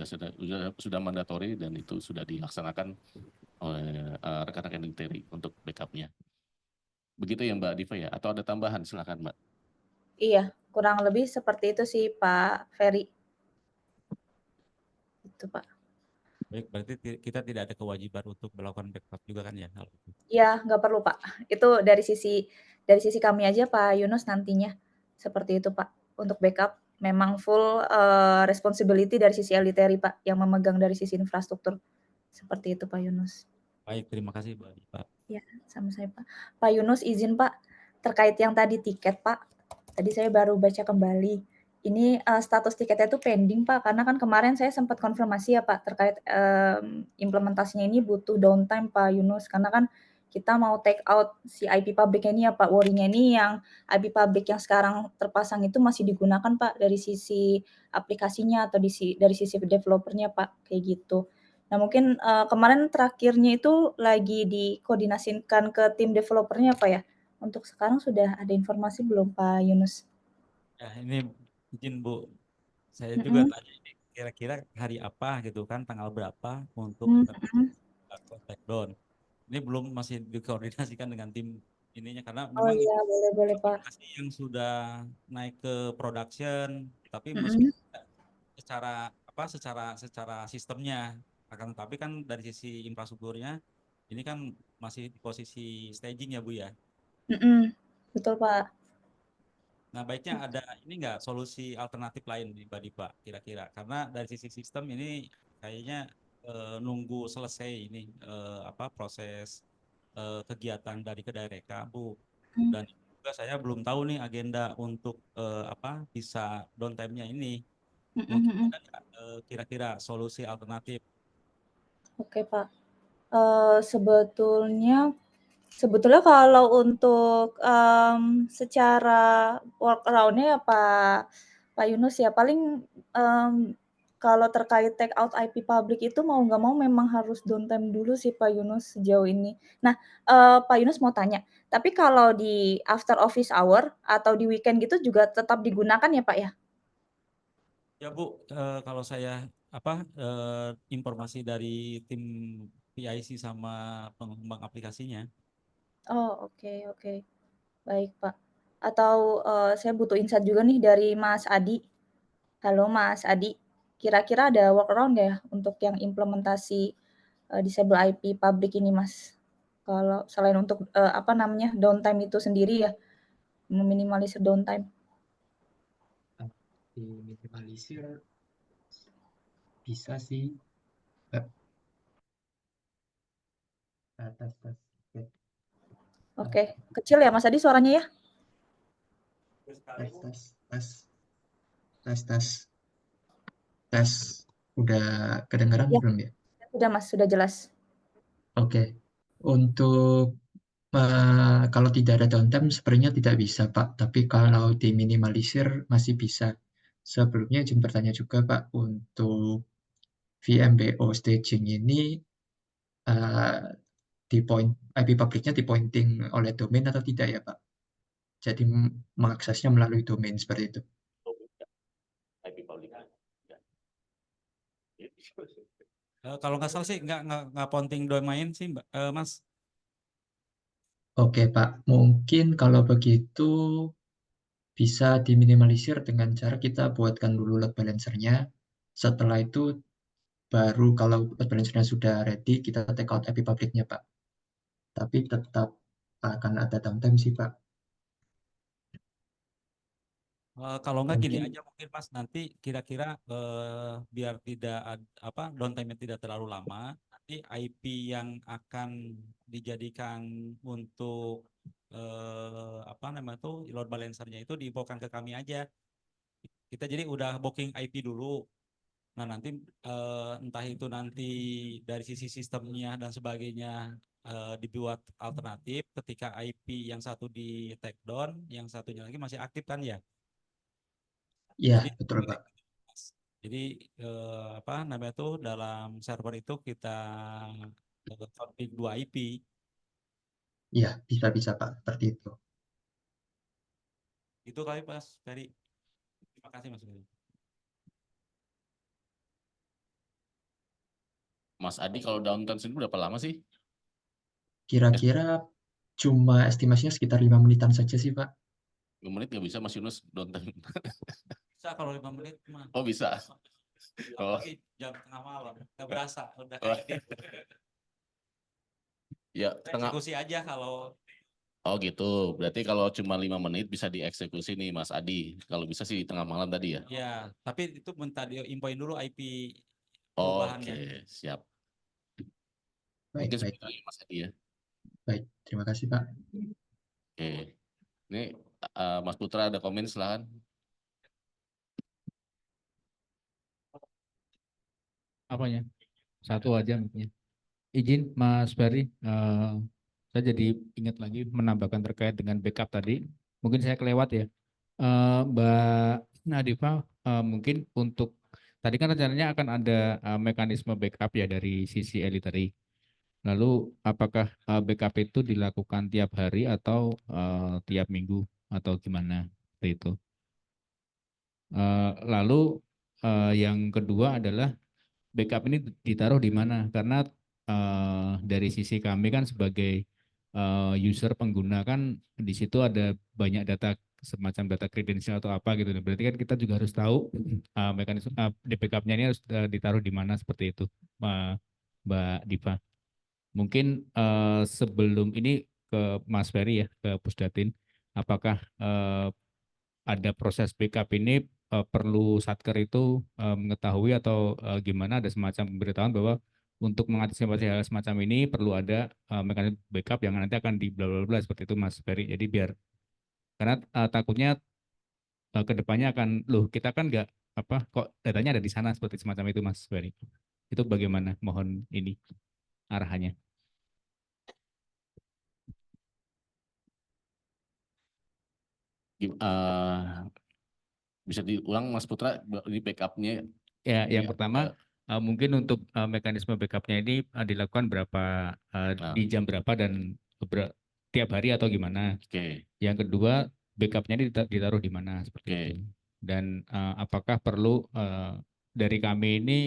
sudah mandatory dan itu sudah dilaksanakan oleh rekan-rekan military untuk backupnya. Begitu ya Mbak Diva ya? Atau ada tambahan? Silakan Mbak. Iya, kurang lebih seperti itu sih Pak Ferry. Itu Pak. Baik, berarti kita tidak ada kewajiban untuk melakukan backup juga kan ya? Ya, nggak perlu Pak. Itu dari sisi kami aja Pak Yunus nantinya. Seperti itu Pak. Untuk backup memang full responsibility dari sisi eliteri Pak, yang memegang dari sisi infrastruktur. Seperti itu Pak Yunus. Baik, terima kasih Pak. Ya, sama saya Pak. Pak Yunus izin Pak, terkait yang tadi tiket Pak. Tadi saya baru baca kembali. Ini status tiketnya itu pending Pak, karena kan kemarin saya sempat konfirmasi ya Pak terkait implementasinya ini butuh downtime Pak Yunus, karena kan kita mau take out si IP public ini ya Pak. Worry-nya ini yang IP public yang sekarang terpasang itu masih digunakan Pak dari sisi aplikasinya atau dari sisi developernya Pak, kayak gitu. Nah mungkin kemarin terakhirnya itu lagi dikoordinasikan ke tim developernya Pak ya. Untuk sekarang sudah ada informasi belum Pak Yunus? Ya, ini izin Bu, saya juga tanya ini kira-kira hari apa gitu kan, tanggal berapa untuk take down. Ini belum masih dikoordinasikan dengan tim ininya karena Oh memang iya, boleh Pak. aplikasi yang sudah naik ke production, tapi meski secara sistemnya, akan tetapi kan dari sisi infrastrukturnya ini kan masih di posisi staging ya Bu ya. Betul Pak. Nah, baiknya ada ini enggak solusi alternatif lain nih Mbak Diva kira-kira? Karena dari sisi sistem ini kayaknya nunggu selesai ini proses kegiatan dari Kedaireka Bu. Dan juga saya belum tahu nih agenda untuk bisa downtime-nya ini. Mungkin ada nggak kira-kira solusi alternatif? Oke Pak. Sebetulnya kalau untuk secara workaround-nya ya Pak Yunus ya paling kalau terkait take out IP public itu mau nggak mau memang harus downtime dulu sih Pak Yunus sejauh ini. Nah, Pak Yunus mau tanya, tapi kalau di after office hour atau di weekend gitu juga tetap digunakan ya Pak ya? Ya Bu, kalau saya informasi dari tim PIC sama pengembang aplikasinya. Oh, oke. Baik, Pak. Atau saya butuh insight juga nih dari Mas Adi. Halo Mas Adi, kira-kira ada workaround nggak ya untuk yang implementasi disable IP public ini Mas? Kalau selain untuk downtime itu sendiri ya, meminimalisir downtime. Diminimalisir bisa sih. Tes. Oke, kecil ya Mas Adi suaranya ya? Tes. Udah kedengaran Ya, belum ya? sudah Mas, sudah jelas. Oke. Untuk kalau tidak ada downtime sebenarnya tidak bisa Pak, tapi kalau diminimalisir masih bisa. Sebelumnya izin bertanya juga Pak, untuk VMBO staging ini IP publiknya dipointing oleh domain atau tidak ya Pak? Jadi mengaksesnya melalui domain seperti itu. IP public. Kalau nggak salah sih nggak pointing domain sih Mas. Oke Pak, mungkin kalau begitu bisa diminimalisir dengan cara kita buatkan dulu load balancer-nya. Setelah itu baru kalau load balancer-nya sudah ready, kita take out IP public-nya Pak. Tapi tetap akan ada downtime sih Pak. Kalau nggak gini aja mungkin Mas, nanti kira-kira biar tidak downtime-nya tidak terlalu lama, nanti IP yang akan dijadikan untuk load balancer-nya itu diinfokan ke kami aja. Kita jadi udah booking IP dulu. Nah nanti entah itu nanti dari sisi sistemnya dan sebagainya dibuat alternatif ketika IP yang satu di take down, yang satunya lagi masih aktif kan ya? Iya, betul Pak. Jadi dalam server itu kita config 2 IP. Iya, bisa Pak, seperti itu. Itu kali Mas Ferry. Terima kasih Mas Ferry. Mas Adi kalau downtime sendiri berapa lama sih? Kira-kira cuma estimasinya sekitar 5 menitan saja sih, Pak. 5 menit nggak bisa Mas Yunus downtime. Bisa kalau 5 menit mah. Oh bisa. Oh. Apalagi jam tengah malam, nggak berasa udah Oh. kayak gitu. Ya tengah. Eksekusi aja kalau. Oh gitu. Berarti kalau cuma 5 menit bisa dieksekusi nih Mas Adi. Kalau bisa sih tengah malam tadi ya. Ya, tapi itu minta infoin dulu IP Oke, perubahannya. siap. Baik, Mungkin baik. seperti itu Mas Adi ya. Baik, terima kasih, Pak. Oke. Ini Mas Putra ada komen silakan. Apanya? Satu aja mungkin. Izin Mas Ferry, saya jadi ingat lagi menambahkan terkait dengan backup tadi. Mungkin saya kelewat ya. Mbak Nadifa, mungkin untuk tadi kan rencananya akan ada mekanisme backup ya dari sisi elitary. Lalu apakah backup itu dilakukan tiap hari atau tiap minggu atau gimana? Seperti itu. Lalu yang kedua adalah backup ini ditaruh di mana? Karena dari sisi kami kan sebagai user pengguna kan di situ ada banyak data semacam data kredensial atau apa gitu. Berarti kan kita juga harus tahu mekanisme di backup-nya ini harus ditaruh di mana seperti itu, Mbak Diva. Mungkin sebelum ini ke Mas Ferry ya, ke Pusdatin, apakah ada proses backup ini perlu Satker itu mengetahui atau gimana, ada semacam pemberitahuan bahwa untuk mengantisipasi hal semacam ini perlu ada mekanisme backup yang nanti akan di bla bla bla seperti itu Mas Ferry. Jadi biar karena takutnya ke depannya akan loh kita kan nggak apa kok datanya ada di sana seperti semacam itu Mas Ferry. Itu bagaimana? Mohon ini arahannya. Bisa diulang Mas Putra di backupnya? Ya, yang pertama mungkin untuk mekanisme backupnya ini dilakukan berapa di jam berapa dan tiap hari atau gimana? Oke. Yang kedua backupnya ini ditaruh di mana seperti itu. Dan apakah perlu dari kami ini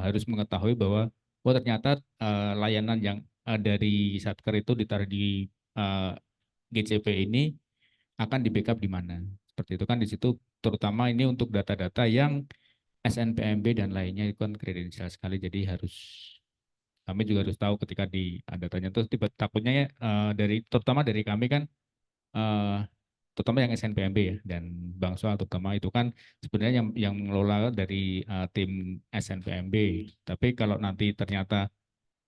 harus mengetahui bahwa oh ternyata layanan yang dari Satker itu ditaruh di GCP ini akan di backup di mana? Seperti itu kan di situ terutama ini untuk data-data yang SNPMB dan lainnya itu kan kredensial sekali, jadi harus kami juga harus tahu ketika di datanya itu takutnya ya dari terutama dari kami kan terutama yang SNPMB ya dan Bang Soal terutama itu kan sebenarnya yang mengelola dari tim SNPMB. Tapi kalau nanti ternyata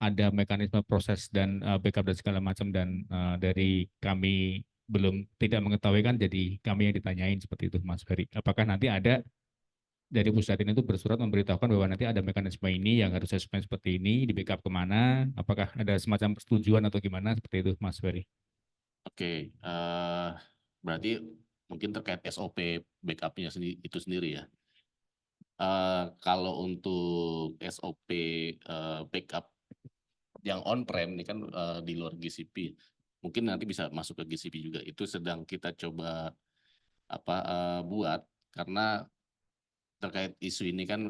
ada mekanisme proses dan backup dan segala macam dan dari kami belum tidak mengetahui kan jadi kami yang ditanyain seperti itu Mas Ferry. Apakah nanti ada dari Pusdatin itu bersurat memberitahukan bahwa nanti ada mekanisme ini yang harus seperti ini, di backup kemana, apakah ada semacam persetujuan atau gimana, seperti itu Mas Ferry. Oke, berarti mungkin terkait SOP backup-nya itu sendiri ya. Kalau untuk SOP backup yang on-prem ini kan di luar GCP, mungkin nanti bisa masuk ke GCP juga. Itu sedang kita coba buat karena terkait isu ini kan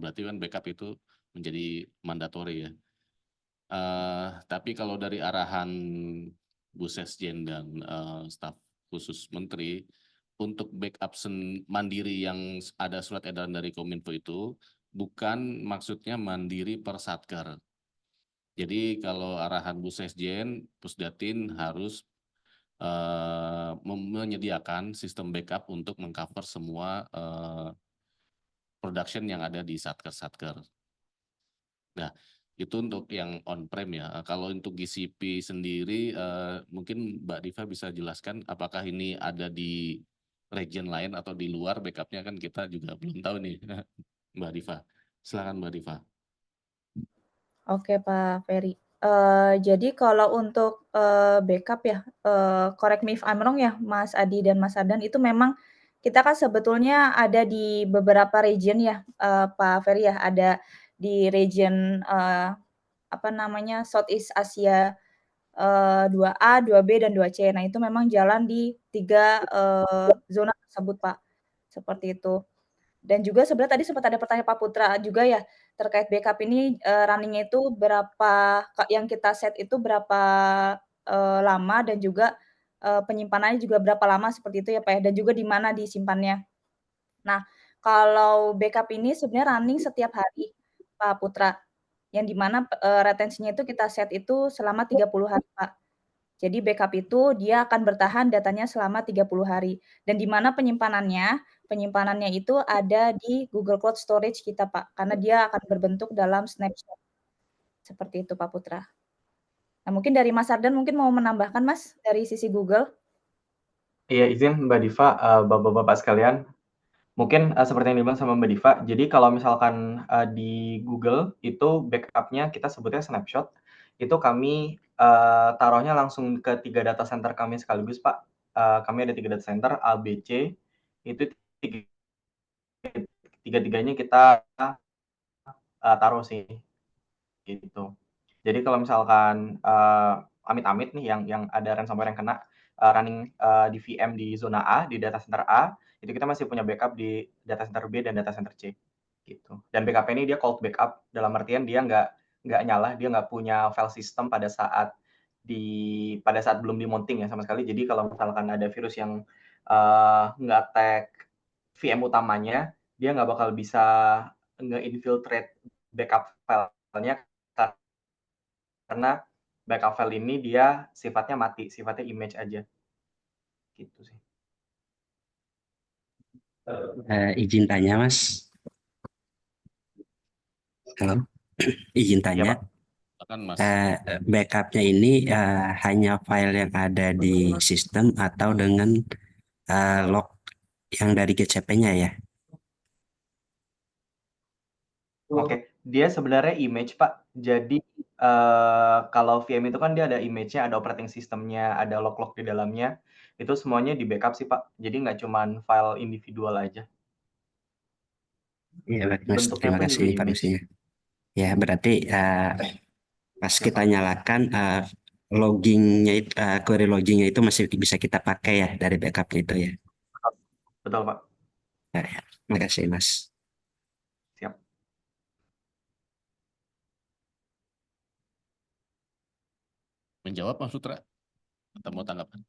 berarti kan backup itu menjadi mandatori ya. Tapi kalau dari arahan Bu Sesjen dan staf khusus Menteri untuk backup mandiri yang ada surat edaran dari Kominfo itu bukan maksudnya mandiri per Satker. Jadi kalau arahan Bu Sesjen, Pusdatin harus menyediakan sistem backup untuk mengcover semua production yang ada di Satker-Satker. Nah, itu untuk yang on-prem ya. Kalau untuk GCP sendiri, mungkin Mbak Diva bisa jelaskan apakah ini ada di region lain atau di luar backupnya kan kita juga belum tahu nih, Mbak Diva. Silakan Mbak Diva. Oke Pak Ferry. Jadi kalau untuk backup ya, correct me if I'm wrong ya Mas Adi dan Mas Adan, itu memang kita kan sebetulnya ada di beberapa region ya Pak Ferry ya, ada di region Southeast Asia 2A, 2B, dan 2C. Nah itu memang jalan di 3 zona tersebut Pak, seperti itu. Dan juga sebenarnya tadi sempat ada pertanyaan Pak Putra juga ya, terkait backup ini, running-nya itu berapa yang kita set itu berapa, lama dan juga, penyimpanannya juga berapa lama seperti itu ya, Pak, ya, dan juga di mana disimpannya. Nah, kalau backup ini sebenarnya running setiap hari, Pak Putra, yang di mana, retensinya itu kita set itu selama 30 hari, Pak. Jadi backup itu dia akan bertahan datanya selama 30 hari dan di mana penyimpanannya itu ada di Google Cloud Storage kita, Pak, karena dia akan berbentuk dalam snapshot. Seperti itu, Pak Putra. Nah, mungkin dari Mas Ardan mungkin mau menambahkan, Mas, dari sisi Google? Iya, izin Mbak Diva, Bapak-bapak sekalian. Mungkin seperti yang dibilang sama Mbak Diva, jadi kalau misalkan di Google itu backup-nya kita sebutnya snapshot, itu kami taruhnya langsung ke 3 data center kami sekaligus, Pak. Kami ada 3 data center A, B, C, itu tiga-tiganya kita taruh sih, gitu. Jadi kalau misalkan amit-amit nih yang ada ransomware yang kena running di VM di zona A, di data center A, itu kita masih punya backup di data center B dan data center C, gitu. Dan backup ini dia cold backup, dalam artian dia nggak nyala, dia nggak punya file system pada saat belum di-mounting ya sama sekali. Jadi kalau misalkan ada virus yang nge-attack VM utamanya, dia nggak bakal bisa nge-infiltrate backup file-nya karena backup file ini dia sifatnya mati, sifatnya image aja. Gitu sih. Izin tanya, Mas. Halo, izin Iya, tanya. Pak. Silakan, Mas. Backupnya ini hanya file yang ada di sistem atau dengan log yang dari GCP-nya ya? Oke, dia sebenarnya image, Pak. Jadi kalau VM itu kan dia ada image-nya, ada operating system-nya, ada log-log di dalamnya. Itu semuanya di backup sih, Pak. Jadi nggak cuman file individual aja. Iya, baik, Mas. Bentuknya Terima pun kasih juga image. informasinya. Ya, berarti pas kita nyalakan loggingnya itu, query loggingnya itu masih bisa kita pakai ya dari backupnya itu ya. Betul, Pak. Ya, terima kasih, Mas. Siap. Menjawab Mas Putra? Atau mau tanggapan?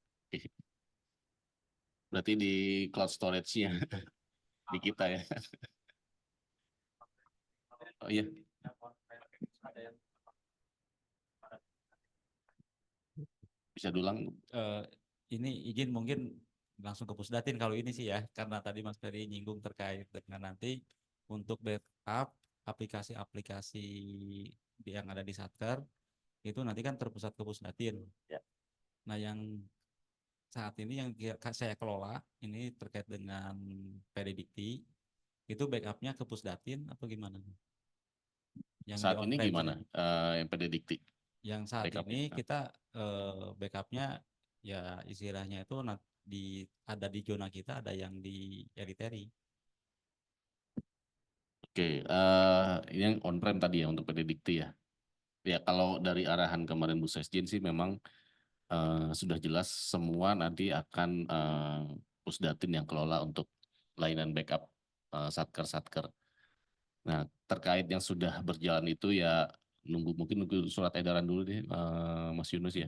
Berarti di cloud storage-nya di kita ya. Oh iya. Bisa diulang? Ini izin mungkin langsung ke Pusdatin kalau ini sih ya, karena tadi Mas Ferry nyinggung terkait dengan nanti untuk backup aplikasi-aplikasi yang ada di Satker itu nanti kan terpusat ke Pusdatin. Ya. Nah, yang saat ini yang saya kelola ini terkait dengan Predikti itu backupnya ke Pusdatin atau gimana? Yang saat ini gimana yang Predikti? Yang saat ini kita backupnya ya istilahnya itu ada di zona kita, ada yang di Eritrea. Oke, ini yang on-prem tadi ya untuk Predikti ya. Ya kalau dari arahan kemarin Bu Sesjen sih memang sudah jelas semua nanti akan Pusdatin yang kelola untuk layanan backup satker. Nah terkait yang sudah berjalan itu ya mungkin nunggu surat edaran dulu deh Mas Yunus ya.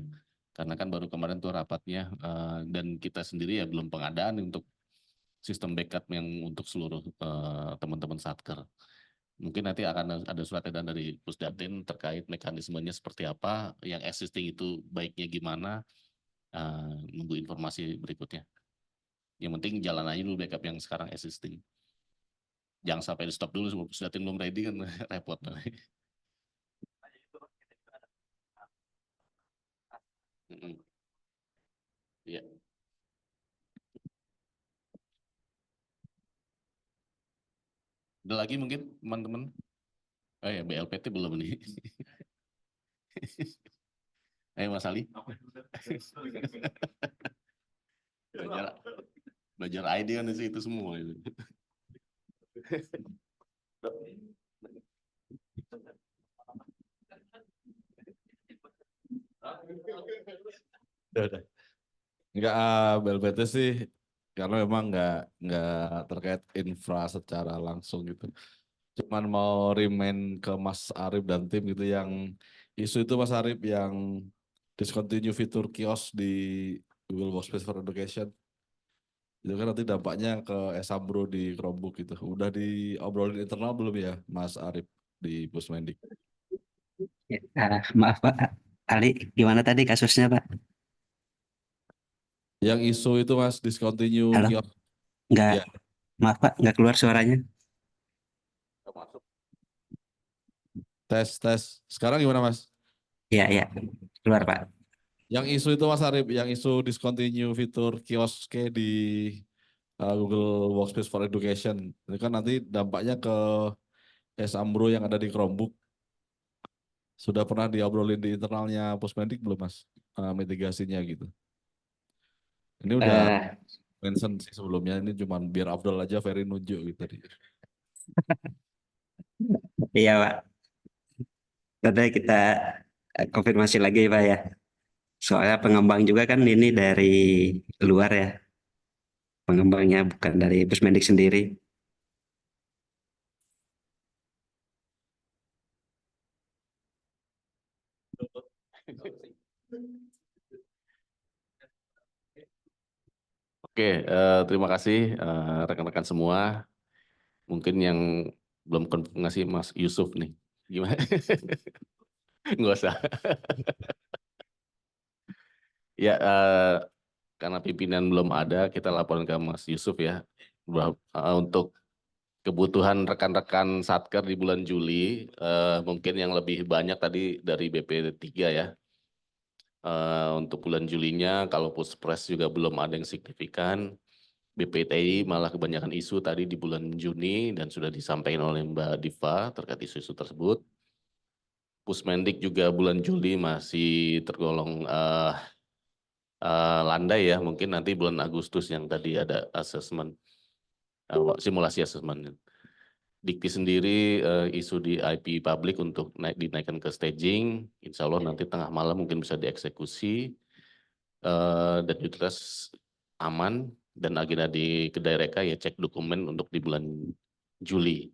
Karena kan baru kemarin tuh rapatnya dan kita sendiri ya belum pengadaan untuk sistem backup yang untuk seluruh teman-teman satker. Mungkin nanti akan ada surat edaran dari Pusdatin terkait mekanismenya seperti apa, yang existing itu baiknya gimana, nunggu informasi berikutnya. Yang penting jalan aja dulu backup yang sekarang existing. Jangan sampai di stop dulu sebelum Pusdatin belum ready kan repot. Iya. Ada lagi mungkin teman-teman? Oh ya BLPT belum nih. Ayo Mas Ali. belajar ID kan itu semua itu. Udah. Enggak, BLPT sih karena memang nggak terkait infra secara langsung gitu. Cuman mau remind ke Mas Arif dan tim gitu yang isu itu Mas Arif yang discontinue fitur kios di Google Workspace for Education. Itu kan nanti dampaknya ke Esambro di Chromebook gitu. Udah diobrolin internal belum ya Mas Arif di Pusmendik? Ya, maaf Pak, Ali, gimana tadi kasusnya Pak? Yang isu itu Mas discontinue Halo, kios. nggak, Ya, maaf Pak, nggak keluar suaranya. tes. Sekarang gimana Mas? Ya, keluar Pak. Yang isu itu Mas Arif, yang isu discontinue fitur kioske di Google Workspace for Education. Ini kan nanti dampaknya ke Esambro yang ada di Chromebook. Sudah pernah diobrolin di internalnya Pusmendik belum Mas? Mitigasinya gitu. Ini udah Eh, mention sih sebelumnya, ini cuma biar Afdol aja Ferry nunjuk gitu tadi. iya Pak, nanti kita konfirmasi lagi Pak ya. Soalnya pengembang juga kan ini dari luar ya, pengembangnya bukan dari Pusmendik sendiri. Oke, terima kasih rekan-rekan semua. Mungkin yang belum konfirmasi Mas Yusuf nih. Gimana? Nggak usah. Ya, karena pimpinan belum ada, kita laporan ke Mas Yusuf ya. Untuk kebutuhan rekan-rekan Satker di bulan Juli, mungkin yang lebih banyak tadi dari BP3 ya. Untuk bulan Julinya, kalau Puspres juga belum ada yang signifikan. BPTI malah kebanyakan isu tadi di bulan Juni dan sudah disampaikan oleh Mbak Diva terkait isu-isu tersebut. Pusmendik juga bulan Juli masih tergolong landai ya, mungkin nanti bulan Agustus yang tadi ada asesmen, simulasi asesmen. Dikti sendiri isu di IP public untuk dinaikkan ke staging, insya Allah nanti tengah malam mungkin bisa dieksekusi, dan utilitas aman, dan agenda di kedai reka ya cek dokumen untuk di bulan Juli.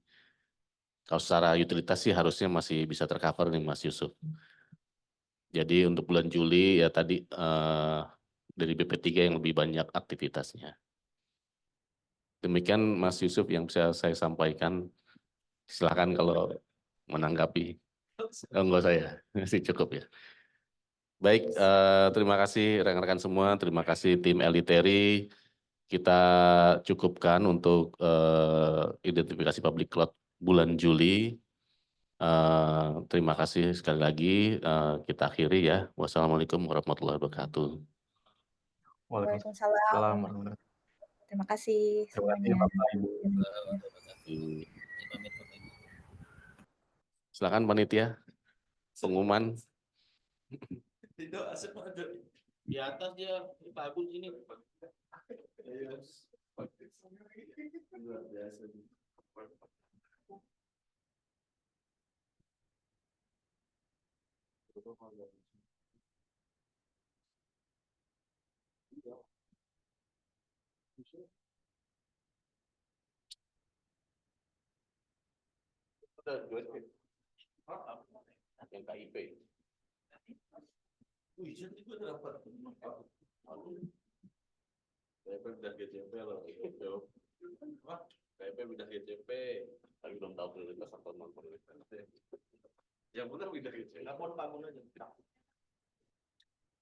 Kalau secara utilitas sih harusnya masih bisa tercover nih Mas Yusuf. Jadi untuk bulan Juli ya tadi dari BP3 yang lebih banyak aktivitasnya. Demikian Mas Yusuf yang bisa saya sampaikan. Silakan kalau menanggapi. Enggak saya, masih cukup ya. Baik, terima kasih rekan-rekan semua, terima kasih tim Eliteri. Kita cukupkan untuk identifikasi public cloud bulan Juli. Terima kasih sekali lagi. Kita akhiri ya. Wassalamualaikum warahmatullahi wabarakatuh. Waalaikumsalam. warahmatullahi wabarakatuh. Terima kasih Terima kasih semuanya. Bapak Ibu. Silakan panitia pengumuman. Tidak asik ada di atas dia bagus ini. Luar biasa. Yang KIP. Wih, jadi gue dapat. KIP udah GCP loh. KIP udah GCP. Tapi belum tahu prioritas atau non prioritas. Yang benar udah GCP. Nggak mau bangun aja.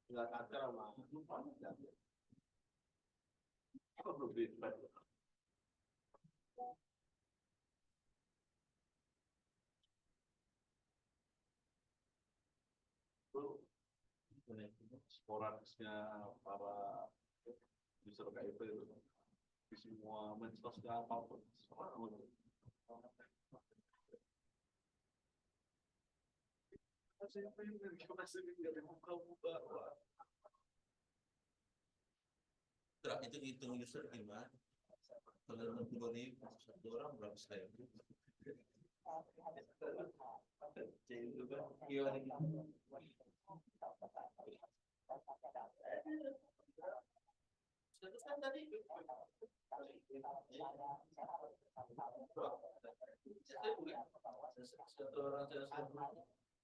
Nggak ada sama. Apa belum di sporadisnya para user KIP itu di semua medsosnya apapun. Siapa yang masih dari muka-muka? Itu hitung user gimana? Kalau nunggu nih satu orang berapa saya?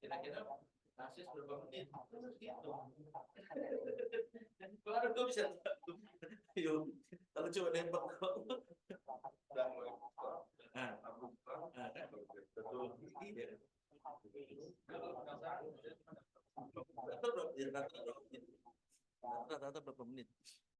Kira-kira Narsis berapa menit? Terus gitu. Baru gue bisa tahu. Yuk, kalau coba nembak kok. Rata-rata berapa menit?